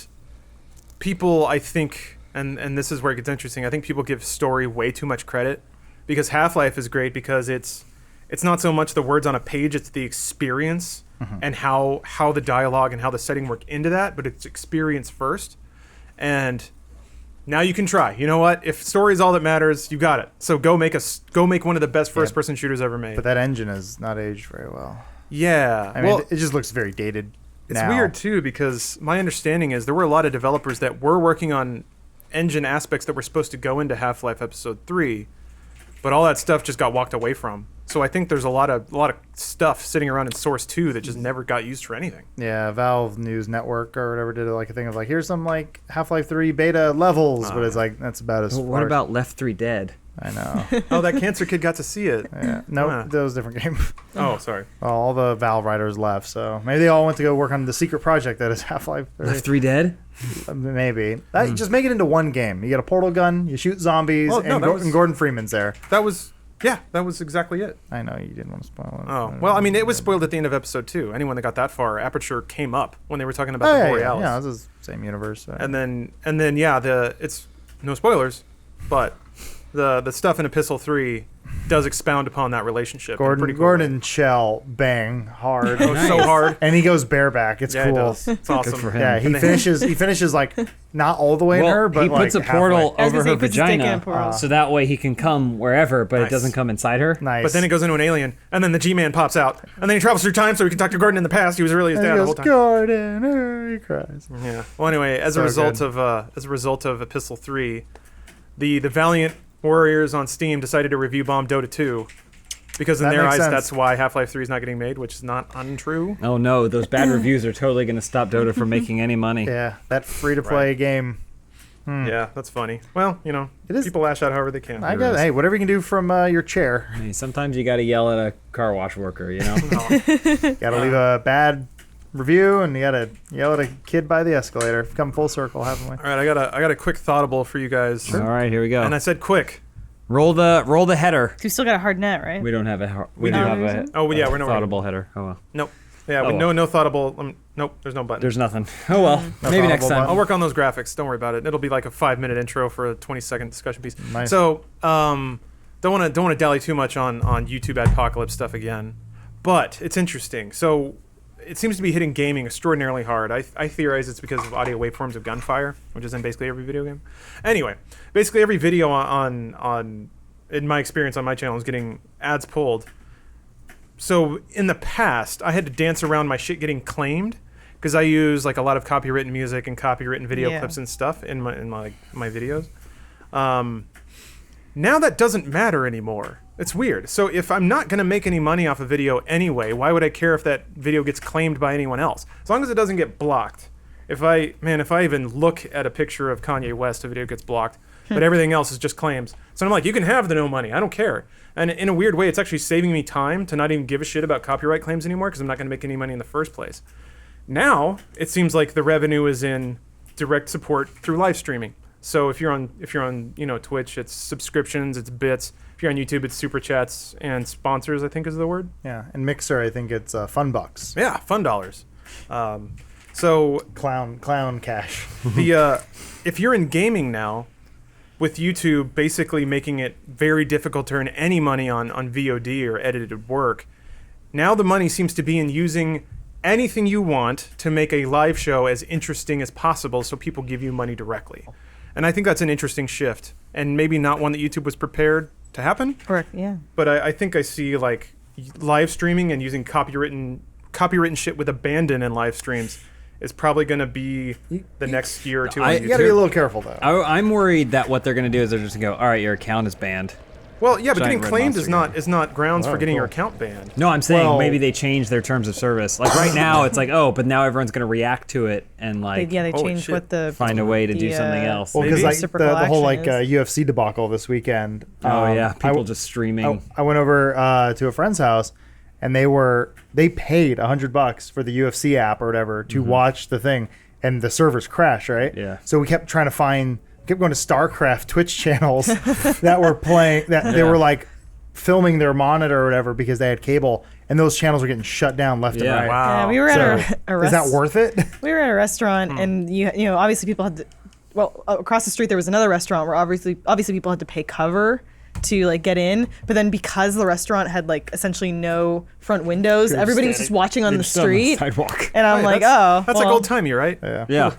people, I think, and this is where it gets interesting, I think people give story way too much credit, because Half-Life is great because it's not so much the words on a page, it's the experience and how the dialogue and how the setting work into that, but it's experience first. And now you can try. You know what? If story is all that matters, you got it. So go make one of the best first-person shooters ever made. But that engine is not aged very well. Yeah. I mean, it just looks very dated It's now. weird, too, because my understanding is there were a lot of developers that were working on engine aspects that were supposed to go into Half-Life Episode 3, but all that stuff just got walked away from. So I think there's a lot of stuff sitting around in Source 2 that just never got used for anything. Yeah, Valve News Network or whatever did like a thing of like, here's some like Half-Life 3 beta levels, but it's like, that's about as Well, what about Left 3 Dead? I know. Oh, that cancer kid got to see it. Yeah. No, Huh. that was a different game. Oh, sorry. All the Valve writers left, so maybe they all went to go work on the secret project that is Half-Life 3. Left 3 Dead? Maybe. Just make it into one game. You get a portal gun, you shoot zombies, Well, no, and, that was- and Gordon Freeman's there. That was exactly it. I know you didn't want to spoil it. Oh, well, I mean, it was spoiled at the end of Episode 2. Anyone that got that far, Aperture came up when they were talking about the yeah, Borealis. yeah, this is the same universe. So. And then yeah, it's no spoilers, but the stuff in Epistle 3 does expound upon that relationship. in a pretty cool way. Gordon and Shell bang hard. Oh, so hard. And he goes bareback. It's Yeah, cool. it does. It's awesome. for him. Yeah, he finishes like not all the way in her, but he puts like a portal I was over gonna say, her he puts his dick in a vagina, portal. so that way he can come wherever, but Nice. it doesn't come inside her. Nice. But then it goes into an alien, and then the G-Man pops out, and then he travels through time so he can talk to Gordon in the past. He was really his and dad he the goes, whole time. Gordon, he cries. Yeah. Well, anyway, as So a result good. of Epistle 3, the Valiant Warriors on Steam decided to review bomb Dota 2 because in That their makes eyes sense. that's why Half-Life 3 is not getting made, which is not untrue. Oh no, those bad reviews are totally going to stop Dota from making any money. Yeah, that free-to-play Right. game. Yeah, that's funny. Well, you know, It is- people lash out however they can. I guess. Hey, whatever you can do from your chair. I mean, sometimes you got to yell at a car wash worker, you know? You gotta leave a bad review, and you gotta yell at a kid by the escalator. Come full circle, haven't we? All right, I got a quick thoughtable for you guys. All right, here we go. And I said quick. Roll the header. You still got a hard net, right? We don't have a. We do do. have a. Oh, yeah, we're not ready. thoughtable header. Oh well. Nope. Yeah, Oh, with no thoughtable. Nope, there's no button. There's nothing. Oh well, maybe next thoughtable time. button. I'll work on those graphics. Don't worry about it. It'll be like a 5-minute intro for a 20-second discussion piece. Nice. So, don't want to dally too much on YouTube Ad-pocolypse stuff again, but it's interesting. So, it seems to be hitting gaming extraordinarily hard. I theorize it's because of audio waveforms of gunfire, which is in basically every video game. Anyway, basically every video on in my experience on my channel is getting ads pulled. So in the past, I had to dance around my shit getting claimed because I use like a lot of copywritten music and copywritten video clips and stuff in my videos. Now that doesn't matter anymore. It's weird. So if I'm not gonna make any money off a video anyway, why would I care if that video gets claimed by anyone else? As long as it doesn't get blocked. If I even look at a picture of Kanye West, a video gets blocked, but everything else is just claims. So I'm like, you can have the no money. I don't care. And in a weird way, it's actually saving me time to not even give a shit about copyright claims anymore because I'm not gonna make any money in the first place. Now it seems like the revenue is in direct support through live streaming. So if you're on Twitch, it's subscriptions, it's bits. If you're on YouTube, it's super chats and sponsors, I think is the word. Yeah, and Mixer, I think it's fun bucks. Yeah, fun dollars. So Clown cash. if you're in gaming now, with YouTube basically making it very difficult to earn any money on VOD or edited work, now the money seems to be in using anything you want to make a live show as interesting as possible so people give you money directly. And I think that's an interesting shift, and maybe not one that YouTube was prepared to happen. Correct. Yeah. But I think I see like live streaming and using copywritten shit with abandon in live streams is probably going to be the next year or two on You YouTube. gotta be a little careful though. I'm worried that what they're going to do is they're just going to go, all right, your account is banned. Well, yeah, but Giant getting red claimed monster is not grounds for Oh, getting your cool. account banned. No, I'm saying Well- maybe they change their terms of service. Like right now, it's like, oh, but now everyone's going to react to it and like They holy changed shit. what the find a way to do the, something else. Well, because Maybe. like reciprocal the whole like action is. UFC debacle this weekend. Oh yeah, people I, just streaming. I went over to a friend's house, and they paid $100 for the UFC app or whatever to watch the thing, and the servers crashed, right? Yeah. So we kept trying to kept going to StarCraft Twitch channels that were playing that they were like filming their monitor or whatever because they had cable, and those channels were getting shut down left Yeah. and right. Wow. Yeah, we were at So, a is that worth it? We were at a restaurant, and you know, obviously people had to. Well, across the street there was another restaurant where obviously people had to pay cover to like get in, but then because the restaurant had like essentially no front windows, everybody was just watching on the street, sidewalk. and I'm Hey, like, that's like well, old timey, right? Yeah. Yeah.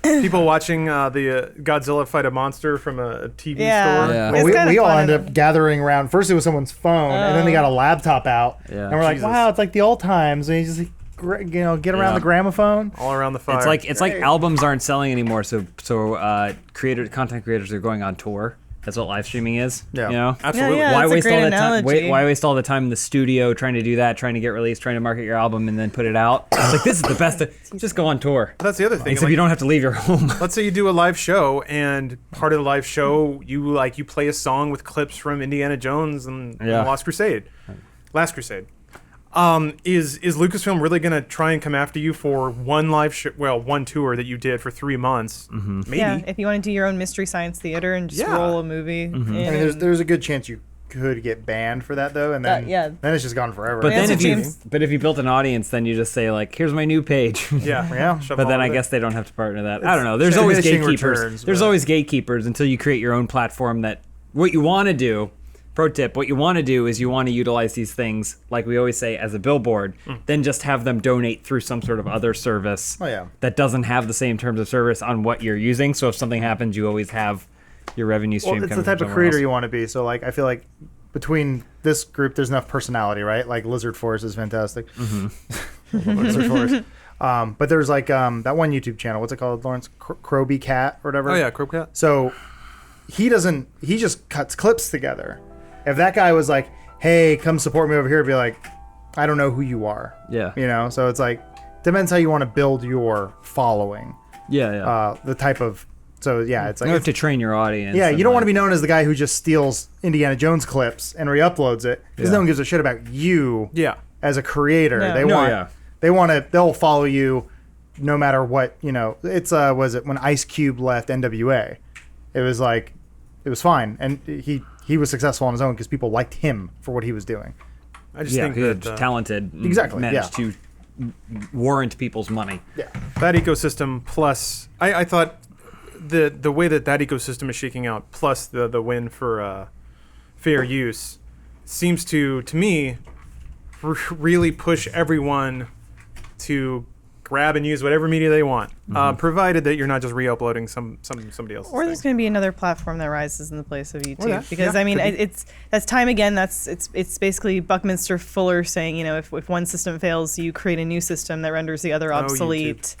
People watching the Godzilla fight a monster from a TV Yeah. store. Yeah. Well, It's kinda we all fun ended and- up gathering around. First, it was someone's phone, and then they got a laptop out, Yeah. and we're like, Jesus. "Wow, it's like the old times." And you just, get around Yeah. the gramophone. All around the fire. It's like albums aren't selling anymore, so content creators are going on tour. That's what live streaming is. Yeah. You know? Absolutely. Yeah, Why that's a waste great all the time? analogy. Why waste all the time in the studio trying to do that, trying to get released, trying to market your album, and then put it out? It's like this is the best. Just go on tour. That's the other thing. Except like, you don't have to leave your home. let's say you do a live show, and part of the live show you play a song with clips from Indiana Jones and Yeah. Last Crusade. Is Lucasfilm really gonna try and come after you for one one tour that you did for 3 months? Maybe. yeah, if you want to do your own Mystery Science Theater and just Yeah. roll a movie, in I mean, and- there's a good chance you could get banned for that though, and then yeah. then it's just gone forever. But Yeah, then so if you built an audience, then you just say like, here's my new page. Yeah. Yeah. Shove But all then of I it. guess they don't have to partner that. I don't know. There's always diminishing gatekeepers. returns, There's but- always gatekeepers until you create your own platform that what you want to do. Pro tip, what you want to do is you want to utilize these things, like we always say, as a billboard, then just have them donate through some sort of other service Oh, yeah. that doesn't have the same terms of service on what you're using. So if something happens, you always have your revenue stream Well, it's coming the type from of somewhere creator else. you want to be. So like, I feel like between this group, there's enough personality, right? Like Lizard Force is fantastic. Lizard Force. But there's like that one YouTube channel. What's it called, Lawrence? Croby Cat or whatever. Oh yeah, Cropecat. So he just cuts clips together. If that guy was like, hey, come support me over here, I'd be like, I don't know who you are. Yeah. You know, so it's like, depends how you want to build your following. Yeah. The type of, so yeah, it's like, You have to train your audience. yeah, and, you don't want to like- be known as the guy who just steals Indiana Jones clips and re-uploads it, because Yeah. no one gives a shit about you Yeah. as a creator. No. They want to, they'll follow you no matter what, you know. It's, was it when Ice Cube left NWA? It was like, it was fine. And he was successful on his own because people liked him for what he was doing. I just Yeah, think good, that talented. and Exactly, Managed yeah. to warrant people's money. Yeah. That ecosystem plus, I thought the way that ecosystem is shaking out, plus the win for fair use, seems to me really push everyone to grab and use whatever media they want, provided that you're not just re-uploading somebody else's Or there's thing. going to be another platform that rises in the place of YouTube, that, because yeah, I mean, could be. that's time again. It's basically Buckminster Fuller saying, you know, if one system fails, you create a new system that renders the other obsolete.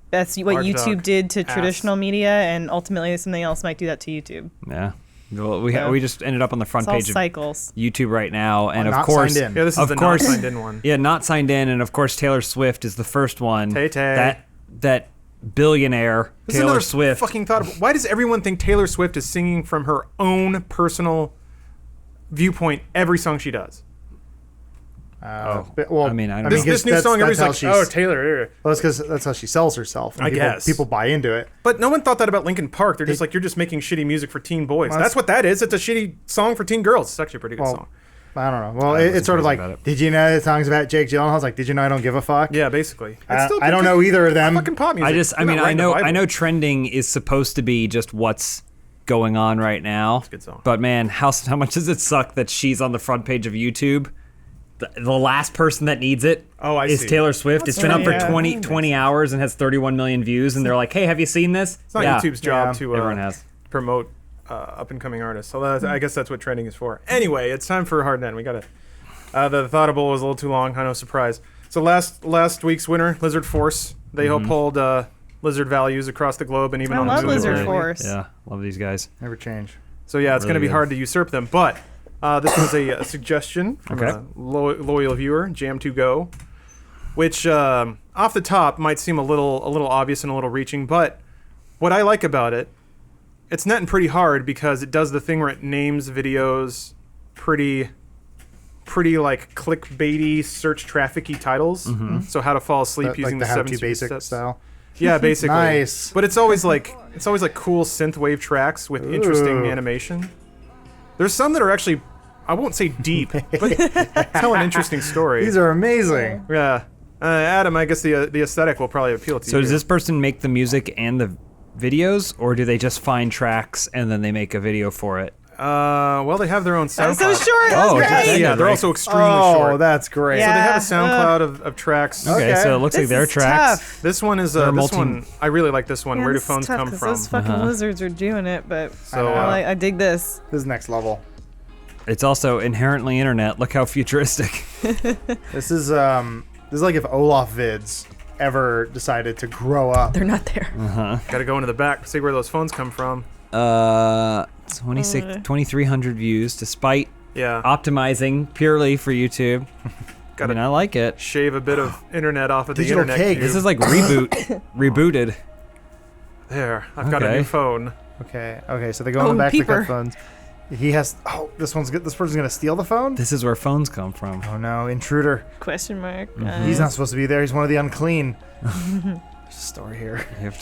That's what Large YouTube dog. did to Ass. traditional media, and ultimately something else might do that to YouTube. Yeah. Well, Yeah. we just ended up on the front It's all page of cycles. YouTube right now, and I'm of not course, signed in. Yeah, this is of the course, not signed in one. yeah, not signed in, and of course Taylor Swift is the first one. Tay-Tay. That billionaire This is Taylor another Swift. fucking thought. Why does everyone think Taylor Swift is singing from her own personal viewpoint every song she does? Well, I mean, I don't This, know. this new song, everybody's like, oh, Taylor. Well, that's because that's how she sells herself. I People- guess. people buy into it. But no one thought that about Linkin Park. They're just like, you're just making shitty music for teen boys. Well, That's what that is. It's a shitty song for teen girls. It's actually a pretty good Well, song. I don't know. Well, I wasn't it's sort of crazy like, about it. did you know the song's about Jake Gyllenhaal? I was like, did you know I don't give a fuck? Yeah, basically. I don't know either of them. Fucking pop music. I They're mean, not writing the Bible. I know trending is supposed to be just what's going on right now. a good song. But man, how much does it suck that she's on the front page of YouTube? The last person that needs it Oh, I is see. Taylor Swift. It's been up for right, yeah. 20 hours and has 31 million views, and they're like, "Hey, have you seen this?" It's not YouTube's job Yeah. to Everyone has. promote up-and-coming artists. So I guess that's what trending is for. Anyway, it's time for Hard Net. We got it. The Thoughtable was a little too long. I know, surprise. So last week's winner, Lizard Force. They uphold lizard values across the globe and even I on love the moon. Lizard apparently. Force. Yeah, love these guys. Never change. So yeah, it's going to Really be good. hard to usurp them. But this was a suggestion from Okay. a loyal viewer, Jam2Go, which off the top might seem a little obvious and a little reaching. But what I like about it, it's netting pretty hard because it does the thing where it names videos pretty like clickbaity, search trafficy titles. So how to fall asleep Like using the the how 7 to secret basic steps. style. Yeah, basically. Nice. But it's always like cool synthwave tracks with interesting Ooh. animation. There's some that are actually, I won't say deep, but tell an interesting story. These are amazing. Yeah. Adam, I guess the aesthetic will probably appeal to So you. does this person make the music and the videos, or do they just find tracks and then they make a video for it? Well, they have their own That was SoundCloud. so short. That was Oh, great. just- Yeah, they're also extremely Oh, short. that's great. So they have a Yeah. SoundCloud of tracks. Okay, Okay. so it looks like This their is tracks. tough. This one is They're this multi- one. I really like this one. Yeah, Where do this is phones tough come 'cause from? Those fucking Uh-huh. lizards are doing it, but So I dig this. This is next level. It's also inherently internet. Look how futuristic. This is like if Olaf Vids ever decided to grow up. They're not there. got to go into the back to see where those phones come from. 2,300 views, despite Yeah, optimizing purely for YouTube. I Gotta- mean, I like it. shave a bit of internet off of the Digital internet. cake. cube. This is like rebooted. There, I've got a Okay. new phone. Okay. So they go in Oh, the back to peeper. cut phones. He has. Oh, this one's good. This person's gonna steal the phone. This is where phones come from. Oh no, intruder. Question mark. He's not supposed to be there. He's one of the unclean. There's a story here. You have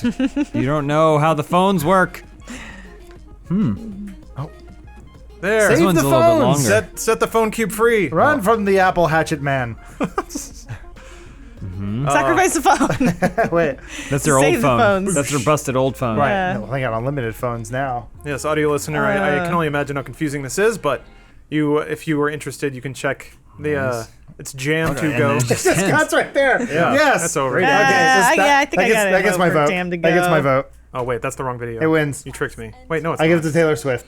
to. You don't know how the phones work. There. This Save one's the a little bit phones! longer. Set the phone cube free. Run from the apple hatchet man. Sacrifice the phone. Wait. That's their Save old the phone. phones. That's their busted old phone. Right. Yeah. No, they got unlimited phones now. Yes, audio listener, I can only imagine how confusing this is, but if you were interested, you can check the it's Jam to and Go. then This cut's right there. Yeah, Yes. that's over. Great. Yeah, Okay, so yeah, I think I got it. That gets my Vote for vote. Jam to That gets Go. my vote. Oh wait, that's the wrong video. It wins. You tricked me. Wait, no, it's I not. give it to Taylor Swift.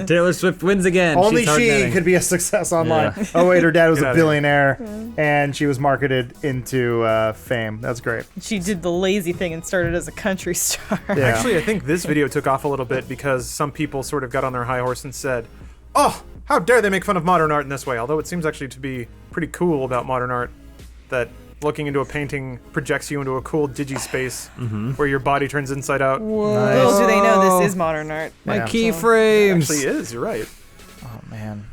Taylor Swift wins again. Only She's hard she netting. could be a success online. Yeah. Oh wait, her dad was Get a outta here. billionaire, and she was marketed into fame. That's great. She did the lazy thing and started as a country star. Yeah. Actually, I think this video took off a little bit because some people sort of got on their high horse and said, "Oh, how dare they make fun of modern art in this way?" Although it seems actually to be pretty cool about modern art that looking into a painting projects you into a cool digi-space where your body turns inside out. Little do they know this is modern art. My Yeah. keyframes. Actually is, you're right. Oh man.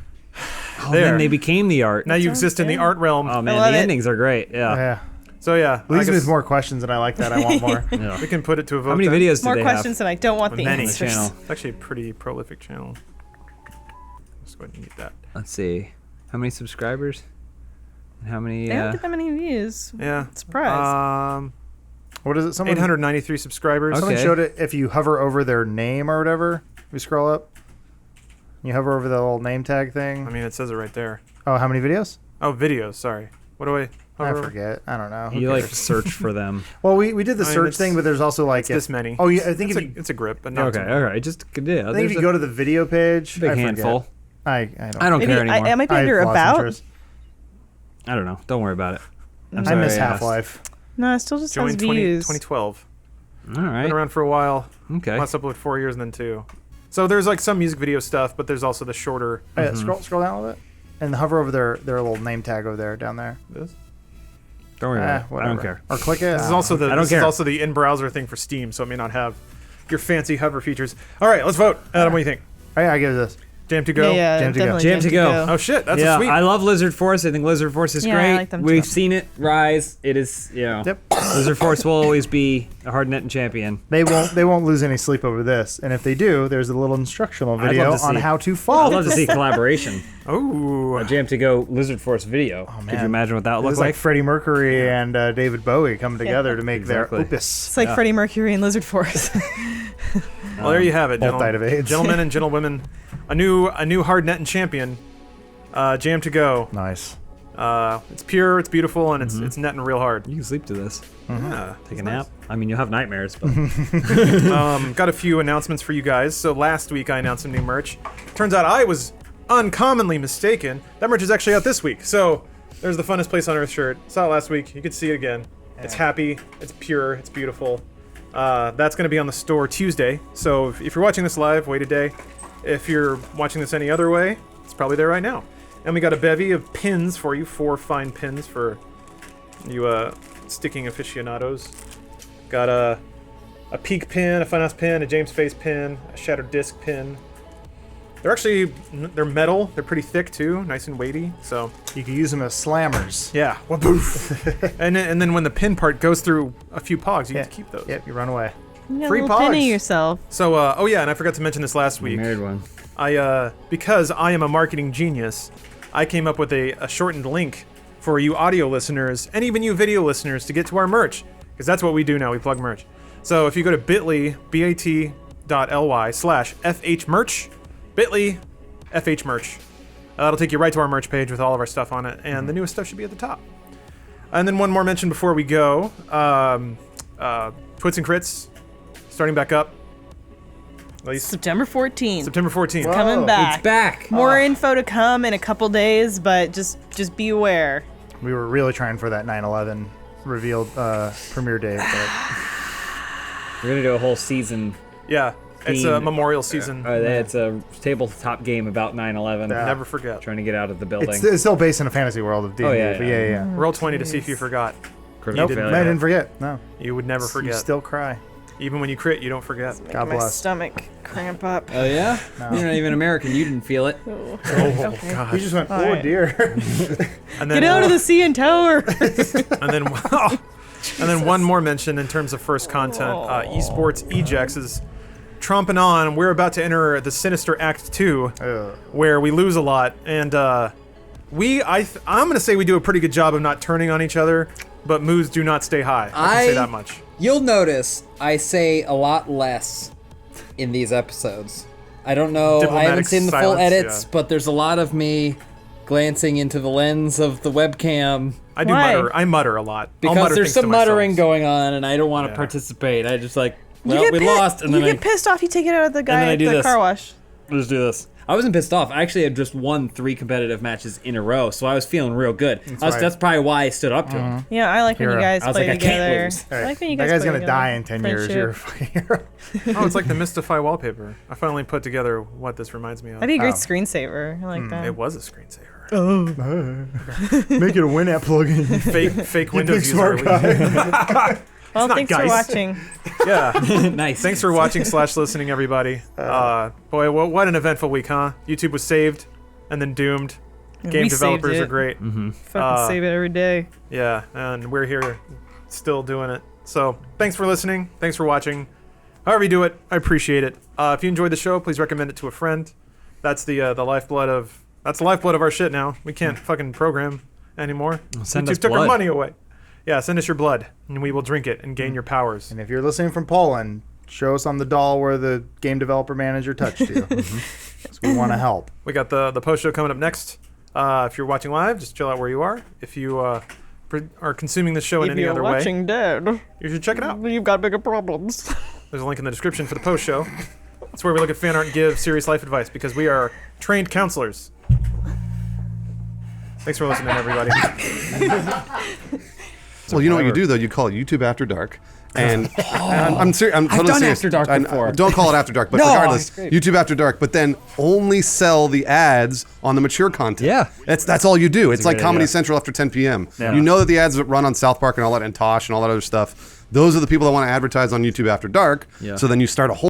Oh, There. then they became the art. Now you exist in the art realm. Oh man, love the it. endings are great. Yeah. Yeah. So yeah, I Leaves me guess with more questions, and I like that. I want more. Yeah. we can put it to a vote. How many then. videos do More they questions than I don't want the Many. have? answers. Channel. It's actually a pretty prolific channel. Let's go ahead and get that. Let's see. How many subscribers? How many? They don't get that many views. Yeah. Surprise. What is it? Someone 893 subscribers. Someone Okay. showed it. If you hover over their name or whatever, if you scroll up, you hover over the little name tag thing. I mean, it says it right there. Oh, how many videos? Oh, videos. Sorry. What do I? I hover over? forget. I don't know. Who You like cares? search for them. Well, we did the I mean, search it's- thing, but there's also like It's this many. Oh, yeah. I think it's if a, you, it's a grip, but not Okay, too all right. Just yeah. I think if there's you a go to the video page, big I forget. handful. I don't. I don't Maybe care anymore. I might be I've under lost about. interest. I don't know. Don't worry about it. I'm I sorry miss asked. Half-Life. No, it still just Joined has 20, views. 2012. All right. Been around for a while. Okay. Last upload 4 years and then 2. So there's like some music video stuff, but there's also the shorter. Oh, yeah, scroll down a little bit, and hover over their little name tag over there, down there. This. Don't worry about it. I Whatever. don't care. Or click it. This is also the I don't this care. is also the in-browser thing for Steam, so it may not have your fancy hover features. All right, let's vote. Adam, what do you think? I give it this. Jam to go. Yeah, Jam to go. definitely Jam to go. Oh shit, that's yeah, a sweep. I love Lizard Force. I think Lizard Force is Yeah, I great. like them We've too. seen it rise. It is, Yep. Lizard Force will always be a hard netting champion. They won't lose any sleep over this, and if they do, there's a little instructional I'd video love to on see- how to I'd fall. love to see collaboration. Oh, A Jam to Go Lizard Force video. Could man. you imagine what that would It look was like like? Freddie Mercury and David Bowie coming together to make Exactly. their opus. It's like Freddie Mercury and Lizard Force. well there you have it, Both died of AIDS. gentlemen and gentlewomen. A new hard netting champion. Jam to go. Nice. It's pure, it's beautiful, and it's netting real hard. You can sleep to this. Yeah. Take a nap. I mean, you'll have nightmares, but Got a few announcements for you guys. So last week I announced some new merch. Turns out I was uncommonly mistaken. That merch is actually out this week. So there's the Funnest Place on Earth shirt. Saw it last week. You can see it again. It's happy. It's pure. It's beautiful. That's going to be on the store Tuesday. So if you're watching this live, wait a day. If you're watching this any other way, it's probably there right now. And we got a bevy of pins for you. 4 fine pins for you sticking aficionados. Got a Peak pin, a Funhouse pin, a James Face pin, a Shattered Disc pin. They're metal. They're pretty thick too, nice and weighty. So You can use them as slammers. yeah, waboof. and then when the pin part goes through a few pogs, you get to keep those. Yep, you run away. Free little pin of pogs. yourself. So oh yeah, and I forgot to mention this last week. married one. I because I am a marketing genius, I came up with a shortened link for you audio listeners and even you video listeners to get to our merch, because that's what we do now. We plug merch. So if you go to bit.ly, bit.ly/fhmerch, bit.ly fhmerch, that'll take you right to our merch page with all of our stuff on it, and the newest stuff should be at the top. And then one more mention before we go: Twits and Crits starting back up. At least September 14th. September 14th. Coming Whoa. back. It's back. More info to come in a couple days, but just be aware. We were really trying for that 9/11 revealed premiere date, but We're gonna do a whole season. Yeah, it's a Theme. Memorial season. It's a tabletop game about 9/11. Yeah. Never forget. Trying to get out of the building. it's still based in a fantasy world of D&D. Oh, yeah, but yeah. yeah. Roll 20 to see if you forgot. Critical Nope, failure. I didn't forget. No, You would never you forget. still cry. Even when you crit, you don't forget. God My bless. stomach cramp up. Oh yeah? You're not even American. You didn't feel it. Oh You god. just went, oh Alright. dear. And then Get out of the CN Tower. and then and then one more mention in terms of first content. Esports Ejects is tromping on. We're about to enter the Sinister Act 2, Ugh. where we lose a lot, and I'm gonna say we do a pretty good job of not turning on each other, but moods do not stay high. I can say that much. You'll notice I say a lot less in these episodes. I don't know. I Diplomatic haven't seen the full silence, edits, yeah. but there's a lot of me glancing into the lens of the webcam I do Why? mutter. I mutter a lot. I'll because mutter there's things to some muttering myself. going on, and I don't want to Yeah. participate. I just like, well, we lost, and you then get pissed off. You take it out of the guy then I at do the this. car wash. Let's do this. I wasn't pissed off. I actually had just won 3 competitive matches in a row, so I was feeling real good. right. That's probably why I stood up to him. Yeah, I like when you Hero. guys I was play like, I can't together. lose. I like when you That guys guy's play gonna together. die in 10 years. You're a Friendship. fucking hero. Oh, it's like the Mystify wallpaper. I finally put together what this reminds me of. That'd be a great Oh. screensaver. I like that. It was a screensaver. Make it a Winamp plugin. Fake Windows big user. smart guy. Well, not thanks for guys. watching. Yeah. Nice. Thanks for watching / listening, everybody. Boy, what an eventful week, huh? YouTube was saved and then doomed. Game We saved developers it. are great. Fucking save it every day. Yeah, and we're here still doing it. So thanks for listening. Thanks for watching. However you do it, I appreciate it. If you enjoyed the show, please recommend it to a friend. That's the lifeblood of our shit now. We can't fucking program anymore. send YouTube us took our blood. money away. Yeah, send us your blood, and we will drink it and gain your powers. And if you're listening from Poland, show us on the doll where the game developer manager touched you. 'Cause we want to help. We got the post show coming up next. If you're watching live, just chill out where you are. If you are consuming this show in If any you're other way, watching dead, you should check it out. you've got bigger problems. There's a link in the description for the post show. It's where we look at fan art and give serious life advice because we are trained counselors. Thanks for listening, everybody. Well, you know what you do though? You call it YouTube After Dark, and I'm serious. I'm totally done serious. After Dark before. Don't call it After Dark, but No, regardless, it's great. YouTube After Dark. But then only sell the ads on the mature content. Yeah. that's all you do. It's a like great Comedy idea. Central after 10 p.m. Yeah. You know that the ads that run on South Park and all that, and Tosh and all that other stuff. Those are the people that want to advertise on YouTube After Dark. Yeah. So then you start a whole